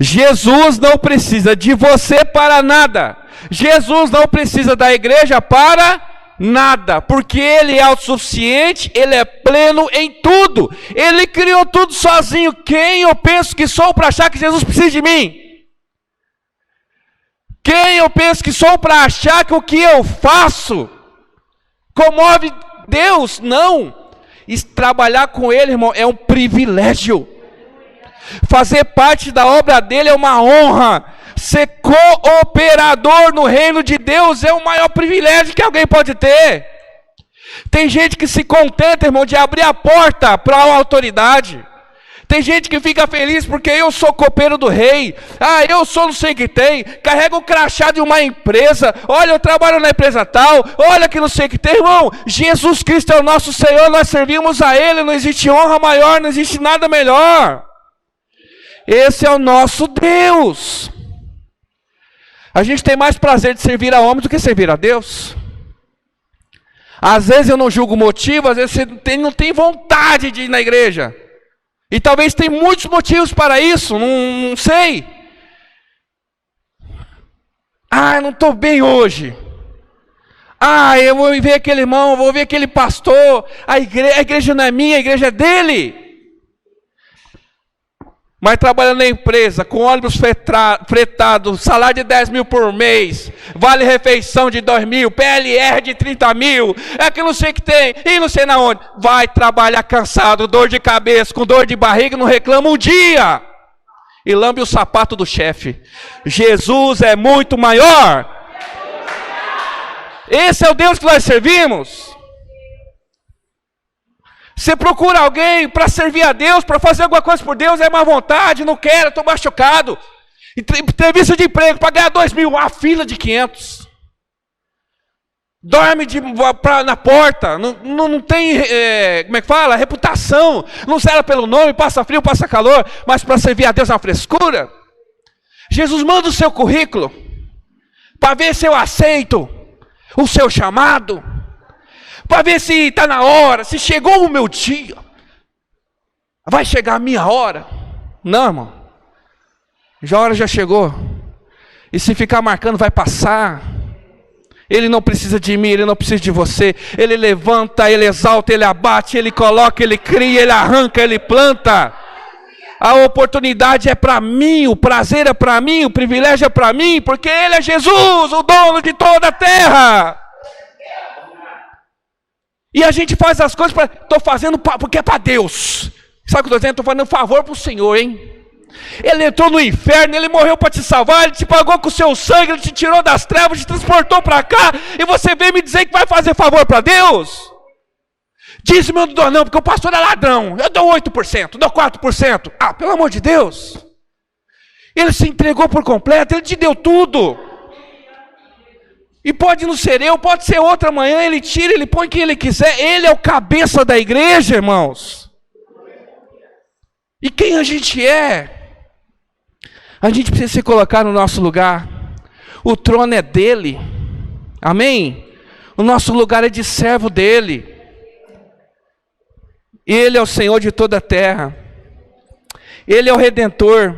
A: Jesus não precisa de você para nada. Jesus não precisa da igreja para nada, porque Ele é autossuficiente, Ele é pleno em tudo. Ele criou tudo sozinho. Quem eu penso que sou para achar que Jesus precisa de mim? Quem eu penso que sou para achar que o que eu faço comove Deus? Não. Trabalhar com Ele, irmão, é um privilégio. Fazer parte da obra dele é uma honra. Ser cooperador no reino de Deus é o maior privilégio que alguém pode ter. Tem gente que se contenta, irmão, de abrir a porta para a autoridade. Tem gente que fica feliz porque eu sou copeiro do rei. Eu sou não sei o que tem. Carrega o crachá de uma empresa. Olha, eu trabalho na empresa tal. Olha que não sei o que tem. Irmão, Jesus Cristo é o nosso Senhor. Nós servimos a Ele. Não existe honra maior, não existe nada melhor. Esse é o nosso Deus. A gente tem mais prazer de servir a homens do que servir a Deus. Às vezes eu não julgo o motivo, às vezes você não tem vontade de ir na igreja. E talvez tem muitos motivos para isso, não sei. Eu não estou bem hoje. Eu vou ver aquele irmão, vou ver aquele pastor. A igreja não é minha, a igreja é dele. Mas trabalhando na empresa, com ônibus fretado, salário de 10 mil por mês, vale refeição de 2 mil, PLR de 30 mil, que não sei o que tem, e não sei na onde. Vai trabalhar cansado, dor de cabeça, com dor de barriga, não reclama um dia. E lambe o sapato do chefe. Jesus é muito maior. Esse é o Deus que nós servimos. Você procura alguém para servir a Deus, para fazer alguma coisa por Deus, é má vontade, não quero, estou machucado. Entrevista de emprego, para ganhar 2 mil, a fila de 500. Dorme na porta, não tem, como é que fala? Reputação, não zela pelo nome, passa frio, passa calor, mas para servir a Deus é uma frescura. Jesus manda o seu currículo, para ver se eu aceito o seu chamado. Para ver se está na hora, se chegou o meu dia. Vai chegar a minha hora. Não, irmão. A hora já chegou. E se ficar marcando, vai passar. Ele não precisa de mim, Ele não precisa de você. Ele levanta, Ele exalta, Ele abate, Ele coloca, Ele cria, Ele arranca, Ele planta. A oportunidade é para mim, o prazer é para mim, o privilégio é para mim, porque Ele é Jesus, o dono de toda a terra. E a gente faz as coisas para... Estou fazendo porque é para Deus. Sabe o que eu estou dizendo? Estou fazendo um favor para o Senhor, hein? Ele entrou no inferno, Ele morreu para te salvar, Ele te pagou com o seu sangue, Ele te tirou das trevas, te transportou para cá, e você vem me dizer que vai fazer favor para Deus? Dízimo eu não dou não, porque o pastor é ladrão. Eu dou 8%, dou 4%. Pelo amor de Deus. Ele se entregou por completo, Ele te deu tudo. E pode não ser eu, pode ser outro amanhã, Ele tira, Ele põe quem Ele quiser. Ele é o cabeça da igreja, irmãos. E quem a gente é? A gente precisa se colocar no nosso lugar. O trono é dele. Amém? O nosso lugar é de servo dele. Ele é o Senhor de toda a terra. Ele é o Redentor.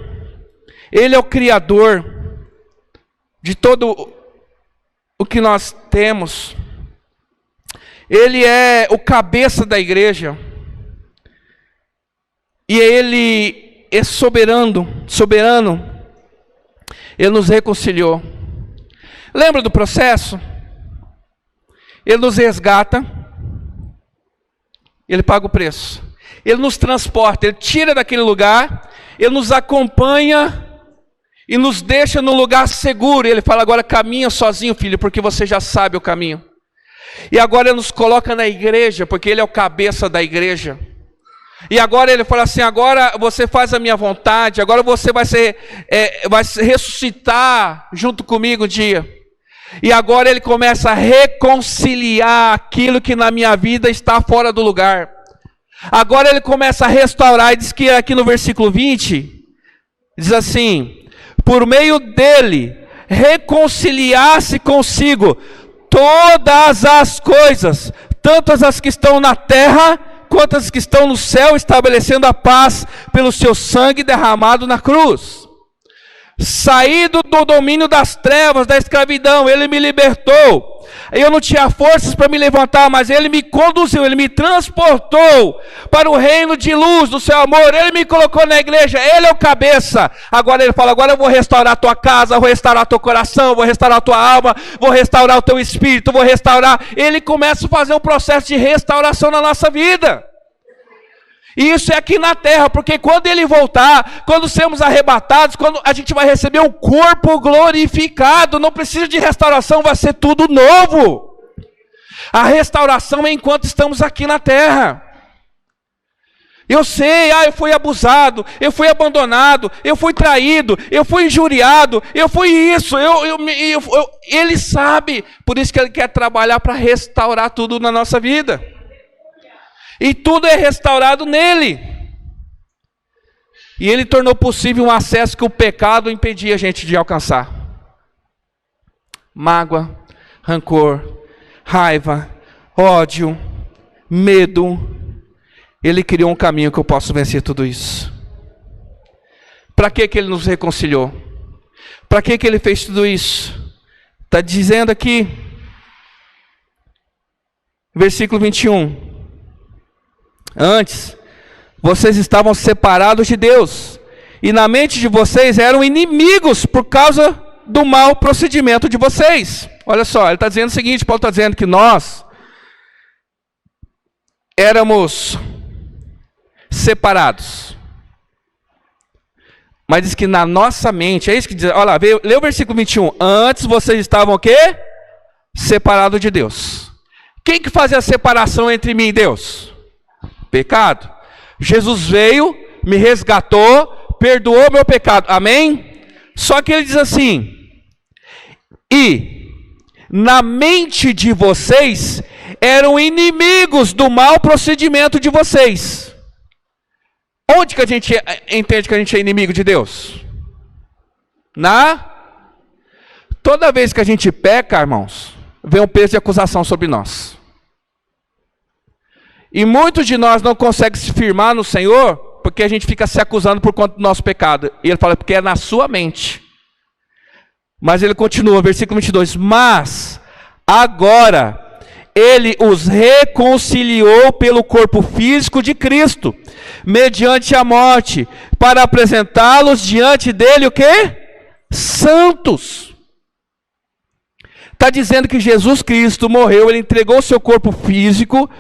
A: Ele é o Criador de todo o que nós temos. Ele é o cabeça da igreja. E Ele é soberano. Ele nos reconciliou. Lembra do processo? Ele nos resgata. Ele paga o preço. Ele nos transporta, Ele tira daquele lugar, Ele nos acompanha e nos deixa num lugar seguro. Ele fala: agora caminha sozinho, filho, porque você já sabe o caminho. E agora Ele nos coloca na igreja, porque Ele é o cabeça da igreja. E agora Ele fala assim: agora você faz a minha vontade, agora você vai se ressuscitar junto comigo um dia. E agora Ele começa a reconciliar aquilo que na minha vida está fora do lugar. Agora Ele começa a restaurar, e diz que aqui no versículo 20, diz assim: por meio dele, reconciliar-se consigo todas as coisas, tanto as que estão na terra, quanto as que estão no céu, estabelecendo a paz pelo seu sangue derramado na cruz. Saído do domínio das trevas, da escravidão, Ele me libertou
B: Eu não tinha forças para me levantar, mas Ele me conduziu, Ele me transportou para o reino de luz do seu amor. Ele me colocou na igreja, Ele é o cabeça. Agora Ele fala, agora eu vou restaurar a tua casa, vou restaurar teu coração, vou restaurar a tua alma, vou restaurar o teu espírito, vou restaurar. Ele começa a fazer um processo de restauração na nossa vida. E isso é aqui na terra, porque quando Ele voltar, quando sermos arrebatados, quando a gente vai receber um corpo glorificado, não precisa de restauração, vai ser tudo novo. A restauração é enquanto estamos aqui na terra. Eu sei, eu fui abusado, eu fui abandonado, eu fui traído, eu fui injuriado, eu fui isso, Ele sabe, por isso que Ele quer trabalhar para restaurar tudo na nossa vida. E tudo é restaurado nele. E Ele tornou possível um acesso que o pecado impedia a gente de alcançar. Mágoa, rancor, raiva, ódio, medo. Ele criou um caminho que eu posso vencer tudo isso. Para que Ele nos reconciliou? Para que Ele fez tudo isso? Está dizendo aqui, versículo 21. Antes, vocês estavam separados de Deus, e na mente de vocês eram inimigos por causa do mau procedimento de vocês. Olha só, ele está dizendo o seguinte, Paulo está dizendo que nós éramos separados. Mas diz que na nossa mente, é isso que diz, olha lá, lê o versículo 21. Antes vocês estavam o quê? Separados de Deus. Quem que fazia a separação entre mim e Deus? Pecado. Jesus veio, me resgatou, perdoou meu pecado. Amém? Só que ele diz assim: e na mente de vocês eram inimigos do mau procedimento de vocês. Onde que a gente entende que a gente é inimigo de Deus? Toda vez que a gente peca, irmãos, vem um peso de acusação sobre nós. E muitos de nós não conseguem se firmar no Senhor, porque a gente fica se acusando por conta do nosso pecado. E ele fala, porque é na sua mente. Mas ele continua, versículo 22. Mas, agora, Ele os reconciliou pelo corpo físico de Cristo, mediante a morte, para apresentá-los diante dele, o quê? Santos. Está dizendo que Jesus Cristo morreu, Ele entregou o seu corpo físico,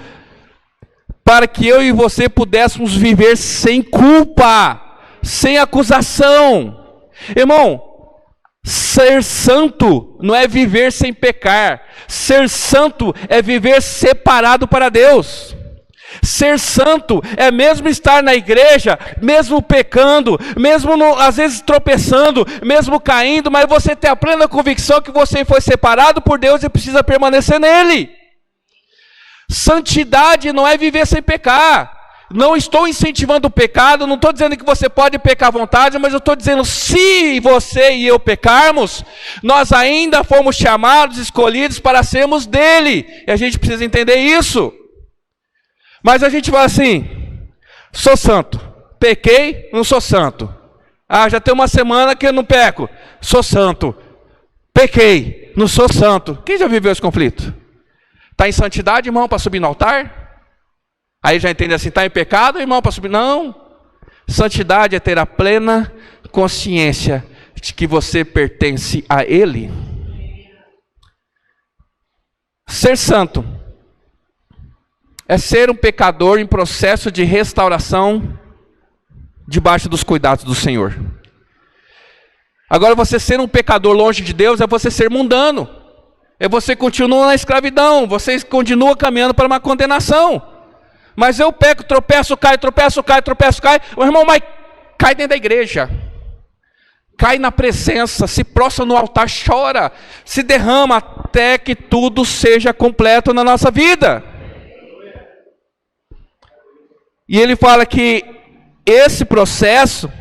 B: para que eu e você pudéssemos viver sem culpa, sem acusação. Irmão, ser santo não é viver sem pecar. Ser santo é viver separado para Deus. Ser santo é mesmo estar na igreja, mesmo pecando, mesmo às vezes tropeçando, mesmo caindo, mas você ter a plena convicção que você foi separado por Deus e precisa permanecer nele. Santidade não é viver sem pecar. Não estou incentivando o pecado, não estou dizendo que você pode pecar à vontade, mas eu estou dizendo, se você e eu pecarmos, nós ainda fomos chamados, escolhidos para sermos dele. E a gente precisa entender isso. Mas a gente vai assim, sou santo, pequei, não sou santo. Já tem uma semana que eu não peco, sou santo, pequei, não sou santo. Quem já viveu esse conflito? Está em santidade, irmão, para subir no altar? Aí já entende assim, está em pecado, irmão, para subir? Não. Santidade é ter a plena consciência de que você pertence a Ele. Ser santo é ser um pecador em processo de restauração debaixo dos cuidados do Senhor. Agora, você ser um pecador longe de Deus é você ser mundano. É você continuar na escravidão, você continua caminhando para uma condenação. Mas eu peco, tropeço, cai. O irmão, mas cai dentro da igreja. Cai na presença, se prostra no altar, chora, se derrama até que tudo seja completo na nossa vida. E ele fala que esse processo,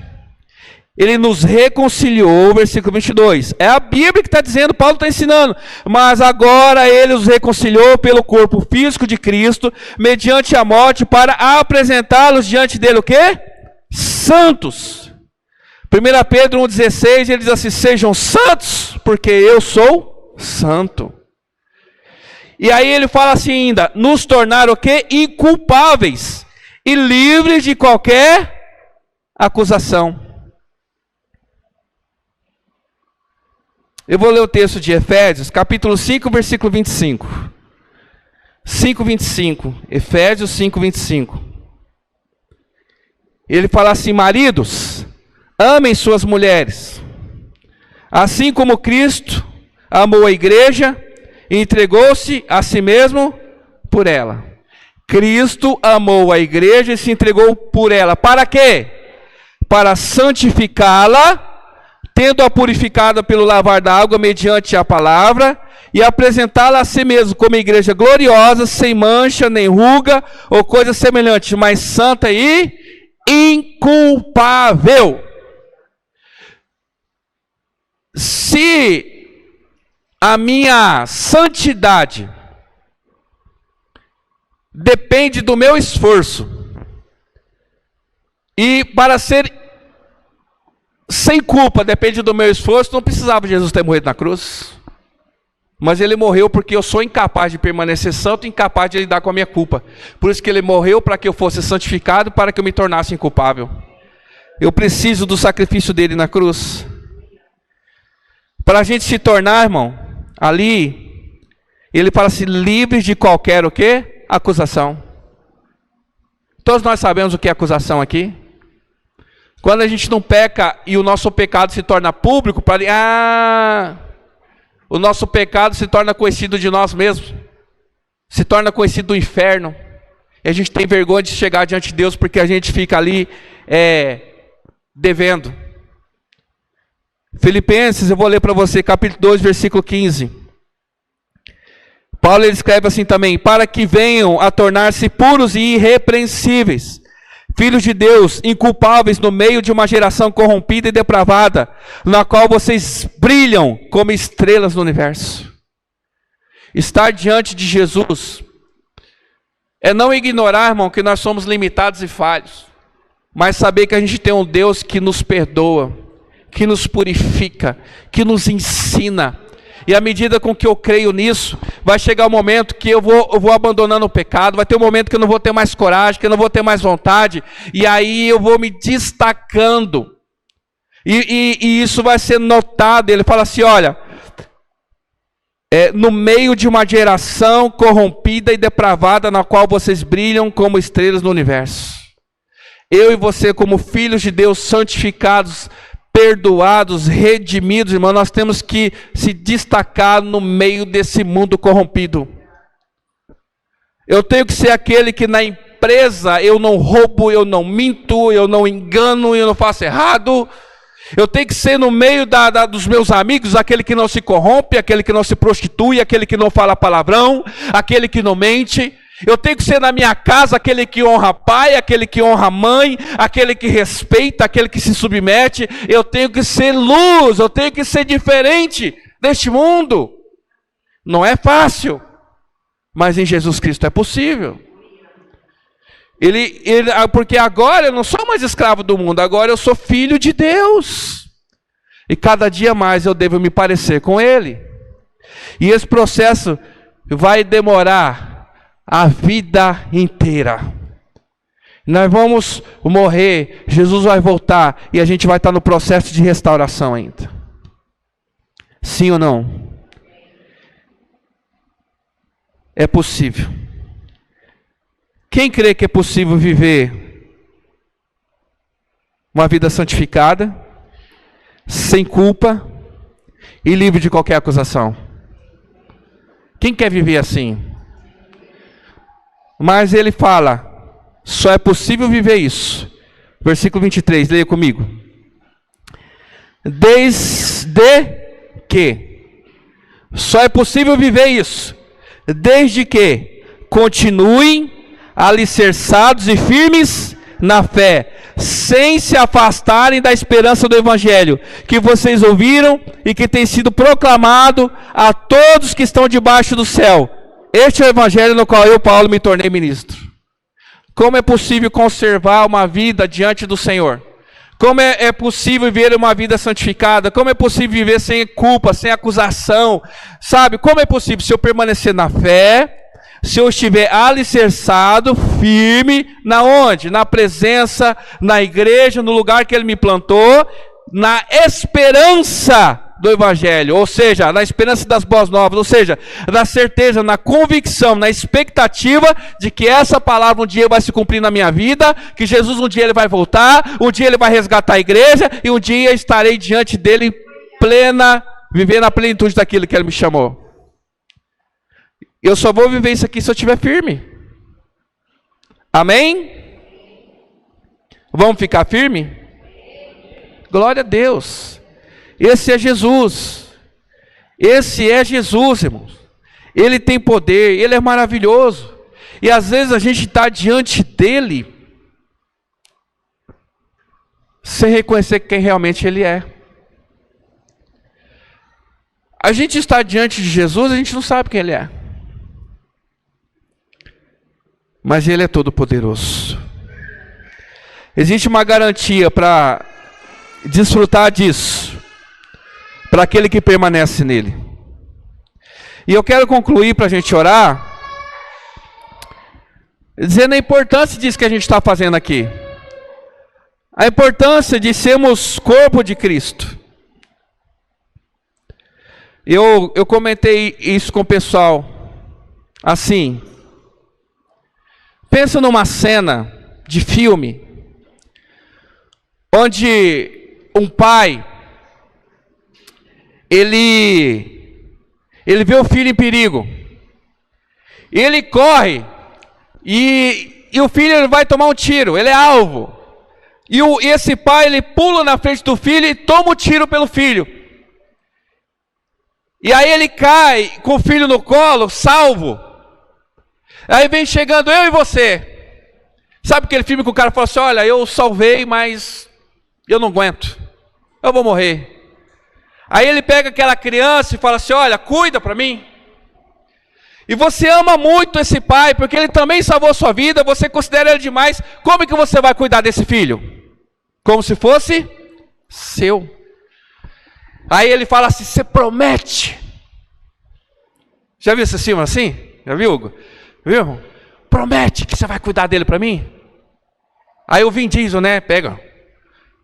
B: Ele nos reconciliou, versículo 22. É a Bíblia que está dizendo, Paulo está ensinando. Mas agora Ele os reconciliou pelo corpo físico de Cristo, mediante a morte, para apresentá-los diante dele o quê? Santos. 1 Pedro 1,16, ele diz assim, sejam santos, porque eu sou santo. E aí ele fala assim ainda, nos tornar o quê? Inculpáveis e livres de qualquer acusação. Eu vou ler o texto de Efésios, capítulo 5, versículo 25. 5:25. Efésios 5:25. Ele fala assim: maridos, amem suas mulheres, assim como Cristo amou a igreja e entregou-se a si mesmo por ela. Cristo amou a igreja e se entregou por ela. Para quê? Para santificá-la, tendo-a purificada pelo lavar da água mediante a palavra, e apresentá-la a si mesmo como igreja gloriosa, sem mancha, nem ruga, ou coisa semelhante, mas santa e inculpável. Se a minha santidade depende do meu esforço, e para ser sem culpa depende do meu esforço, não precisava Jesus ter morrido na cruz. Mas ele morreu porque eu sou incapaz de permanecer santo, incapaz de lidar com a minha culpa. Por isso que ele morreu, para que eu fosse santificado, para que eu me tornasse inculpável. Eu preciso do sacrifício dele na cruz. Para a gente se tornar, irmão, ali, ele fala assim, livres de qualquer o quê? Acusação. Todos nós sabemos o que é acusação aqui. Quando a gente não peca e o nosso pecado se torna público, o nosso pecado se torna conhecido de nós mesmos, se torna conhecido do inferno, e a gente tem vergonha de chegar diante de Deus, porque a gente fica ali devendo. Filipenses, eu vou ler para você, capítulo 2, versículo 15. Paulo ele escreve assim também, para que venham a tornar-se puros e irrepreensíveis, filhos de Deus, inculpáveis no meio de uma geração corrompida e depravada, na qual vocês brilham como estrelas no universo. Estar diante de Jesus é não ignorar, irmão, que nós somos limitados e falhos, mas saber que a gente tem um Deus que nos perdoa, que nos purifica, que nos ensina. E à medida com que eu creio nisso, vai chegar o momento que eu vou abandonando o pecado, vai ter um momento que eu não vou ter mais coragem, que eu não vou ter mais vontade, e aí eu vou me destacando, e isso vai ser notado. Ele fala assim, olha, no meio de uma geração corrompida e depravada, na qual vocês brilham como estrelas no universo. Eu e você, como filhos de Deus, santificados, perdoados, redimidos, irmão, nós temos que se destacar no meio desse mundo corrompido. Eu tenho que ser aquele que na empresa eu não roubo, eu não minto, eu não engano, eu não faço errado. Eu tenho que ser no meio dos meus amigos, aquele que não se corrompe, aquele que não se prostitui, aquele que não fala palavrão, aquele que não mente. Eu tenho que ser na minha casa aquele que honra pai, aquele que honra mãe, aquele que respeita, aquele que se submete. Eu tenho que ser luz, eu tenho que ser diferente deste mundo. Não é fácil, mas em Jesus Cristo é possível. Porque agora eu não sou mais escravo do mundo, agora eu sou filho de Deus. E cada dia mais eu devo me parecer com Ele. E esse processo vai demorar a vida inteira. Nós vamos morrer, Jesus vai voltar e a gente vai estar no processo de restauração ainda. Sim ou não? É possível. Quem crê que é possível viver uma vida santificada, sem culpa e livre de qualquer acusação? Quem quer viver assim? Mas ele fala, só é possível viver isso. Versículo 23, leia comigo. Desde que, só é possível viver isso, desde que continuem alicerçados e firmes na fé, sem se afastarem da esperança do Evangelho, que vocês ouviram e que tem sido proclamado a todos que estão debaixo do céu. Este é o Evangelho no qual eu, Paulo, me tornei ministro. Como é possível conservar uma vida diante do Senhor? Como é possível viver uma vida santificada? Como é possível viver sem culpa, sem acusação? Sabe? Como é possível se eu permanecer na fé, se eu estiver alicerçado, firme, na onde? Na presença, na igreja, no lugar que Ele me plantou, na esperança do Evangelho, ou seja, na esperança das boas novas, ou seja, na certeza, na convicção, na expectativa de que essa palavra um dia vai se cumprir na minha vida, que Jesus um dia Ele vai voltar, um dia Ele vai resgatar a igreja, e um dia estarei diante dEle vivendo a plenitude daquilo que Ele me chamou. Eu só vou viver isso aqui se eu estiver firme. Amém? Vamos ficar firme? Glória a Deus. Esse é Jesus. Esse é Jesus, irmãos. Ele tem poder, Ele é maravilhoso. E às vezes a gente está diante dEle sem reconhecer quem realmente Ele é. A gente está diante de Jesus, a gente não sabe quem Ele é. Mas Ele é todo poderoso. Existe uma garantia para desfrutar disso, para aquele que permanece nele. E eu quero concluir para a gente orar, dizendo a importância disso que a gente está fazendo aqui. A importância de sermos corpo de Cristo. Eu comentei isso com o pessoal, assim, pensa numa cena de filme, onde um pai, ele vê o filho em perigo, ele corre, e o filho ele vai tomar um tiro, ele é alvo, e esse pai ele pula na frente do filho e toma um tiro pelo filho, e aí ele cai com o filho no colo, salvo. Aí vem chegando eu e você. Sabe aquele filme que o cara fala assim, olha, eu salvei, mas eu não aguento, eu vou morrer. Aí ele pega aquela criança e fala assim, olha, cuida para mim. E você ama muito esse pai, porque ele também salvou a sua vida, você considera ele demais. Como é que você vai cuidar desse filho? Como se fosse seu. Aí ele fala assim, você promete. Já viu esse filme assim? Já viu, Hugo? Viu? Promete que você vai cuidar dele para mim? Aí o Vin Diesel, né, pega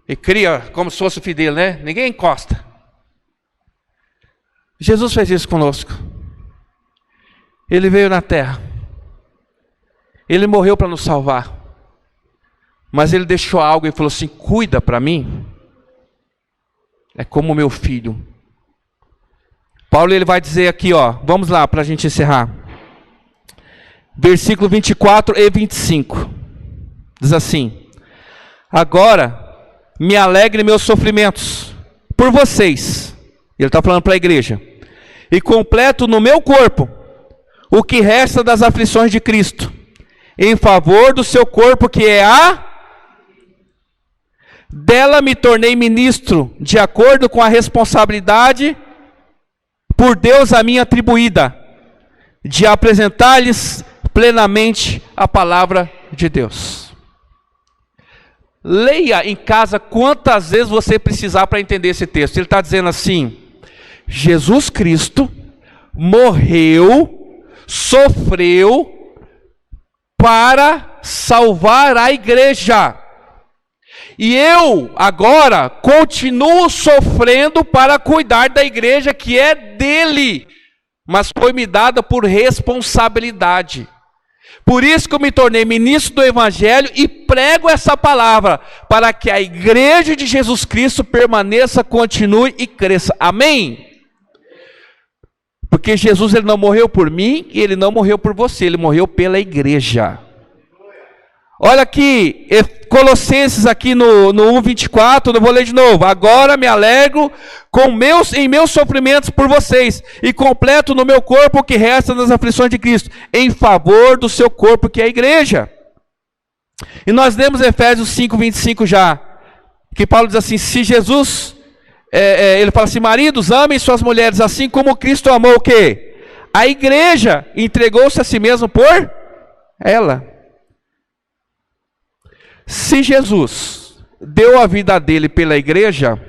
B: e cria como se fosse o filho dele, né? Ninguém encosta. Jesus fez isso conosco. Ele veio na terra. Ele morreu para nos salvar. Mas ele deixou algo e falou assim, cuida para mim. É como meu filho. Paulo ele vai dizer aqui, ó, vamos lá para a gente encerrar. Versículo 24 e 25. Diz assim, agora me alegre meus sofrimentos por vocês. Ele está falando para a igreja. E completo no meu corpo o que resta das aflições de Cristo, em favor do seu corpo que é dela me tornei ministro, de acordo com a responsabilidade por Deus a mim atribuída, de apresentar-lhes plenamente a palavra de Deus. Leia em casa quantas vezes você precisar para entender esse texto. Ele está dizendo assim, Jesus Cristo morreu, sofreu para salvar a igreja. E eu agora continuo sofrendo para cuidar da igreja que é dele, mas foi me dada por responsabilidade. Por isso que eu me tornei ministro do Evangelho e prego essa palavra, para que a igreja de Jesus Cristo permaneça, continue e cresça. Amém? Porque Jesus ele não morreu por mim e ele não morreu por você, ele morreu pela igreja. Olha aqui, Colossenses aqui no 1:24, eu vou ler de novo. Agora me alegro em meus sofrimentos por vocês, e completo no meu corpo o que resta das aflições de Cristo, em favor do seu corpo que é a igreja. E nós lemos Efésios 5:25 já, que Paulo diz assim, se Jesus, ele fala assim, maridos, amem suas mulheres assim como Cristo amou o quê? A igreja, entregou-se a si mesmo por ela. Se Jesus, deu a vida dele pela igreja,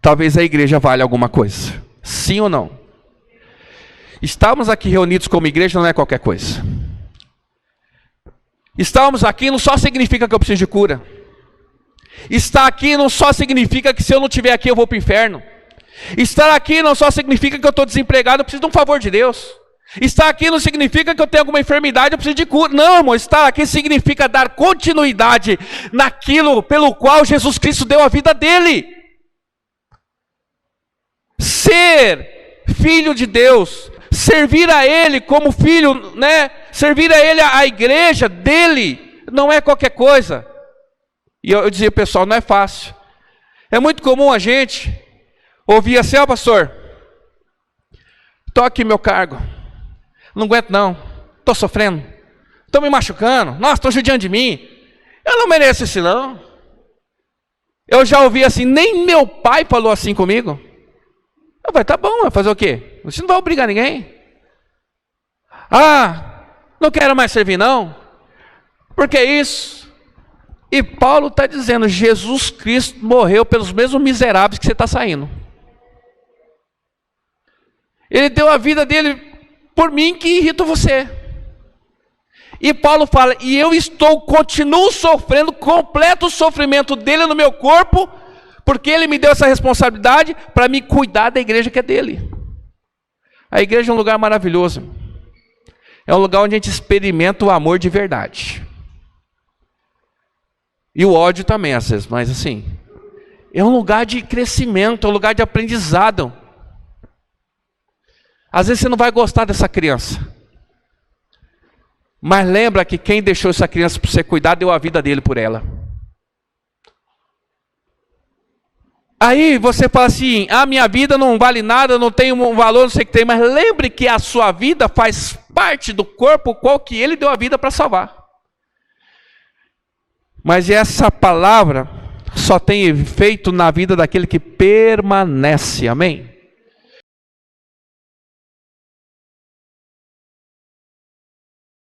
B: talvez a igreja valha alguma coisa. Sim ou não? Estamos aqui reunidos como igreja não é qualquer coisa. Estarmos aqui não só significa que eu preciso de cura. Estar aqui não só significa que se eu não estiver aqui eu vou para o inferno. Estar aqui não só significa que eu estou desempregado, eu preciso de um favor de Deus. Estar aqui não significa que eu tenho alguma enfermidade, eu preciso de cura. Não, irmão, estar aqui significa dar continuidade naquilo pelo qual Jesus Cristo deu a vida dele. Ser filho de Deus, servir a Ele como filho, né? Servir a Ele, a igreja dele, não é qualquer coisa. E eu dizia, pessoal, não é fácil. É muito comum a gente ouvir assim, ó pastor, toque meu cargo. Não aguento não, estou sofrendo, estão me machucando, nossa, estão judiando de mim. Eu não mereço isso não. Eu já ouvi assim, nem meu pai falou assim comigo. Eu falei, tá bom, vai fazer o quê? Você não vai obrigar ninguém. Ah, não quero mais servir não. Por que isso? E Paulo está dizendo, Jesus Cristo morreu pelos mesmos miseráveis que você está saindo. Ele deu a vida dele por mim que irrita você. E Paulo fala, e eu continuo sofrendo, completo o sofrimento dele no meu corpo, porque ele me deu essa responsabilidade para me cuidar da igreja que é dele. A igreja é um lugar maravilhoso. É um lugar onde a gente experimenta o amor de verdade. E o ódio também, às vezes, mas assim, é um lugar de crescimento, é um lugar de aprendizado. Às vezes você não vai gostar dessa criança. Mas lembra que quem deixou essa criança para você cuidar, deu a vida dele por ela. Aí você fala assim, minha vida não vale nada, não tem um valor, não sei o que tem. Mas lembre que a sua vida faz parte do corpo qual que ele deu a vida para salvar. Mas essa palavra só tem efeito na vida daquele que permanece, amém?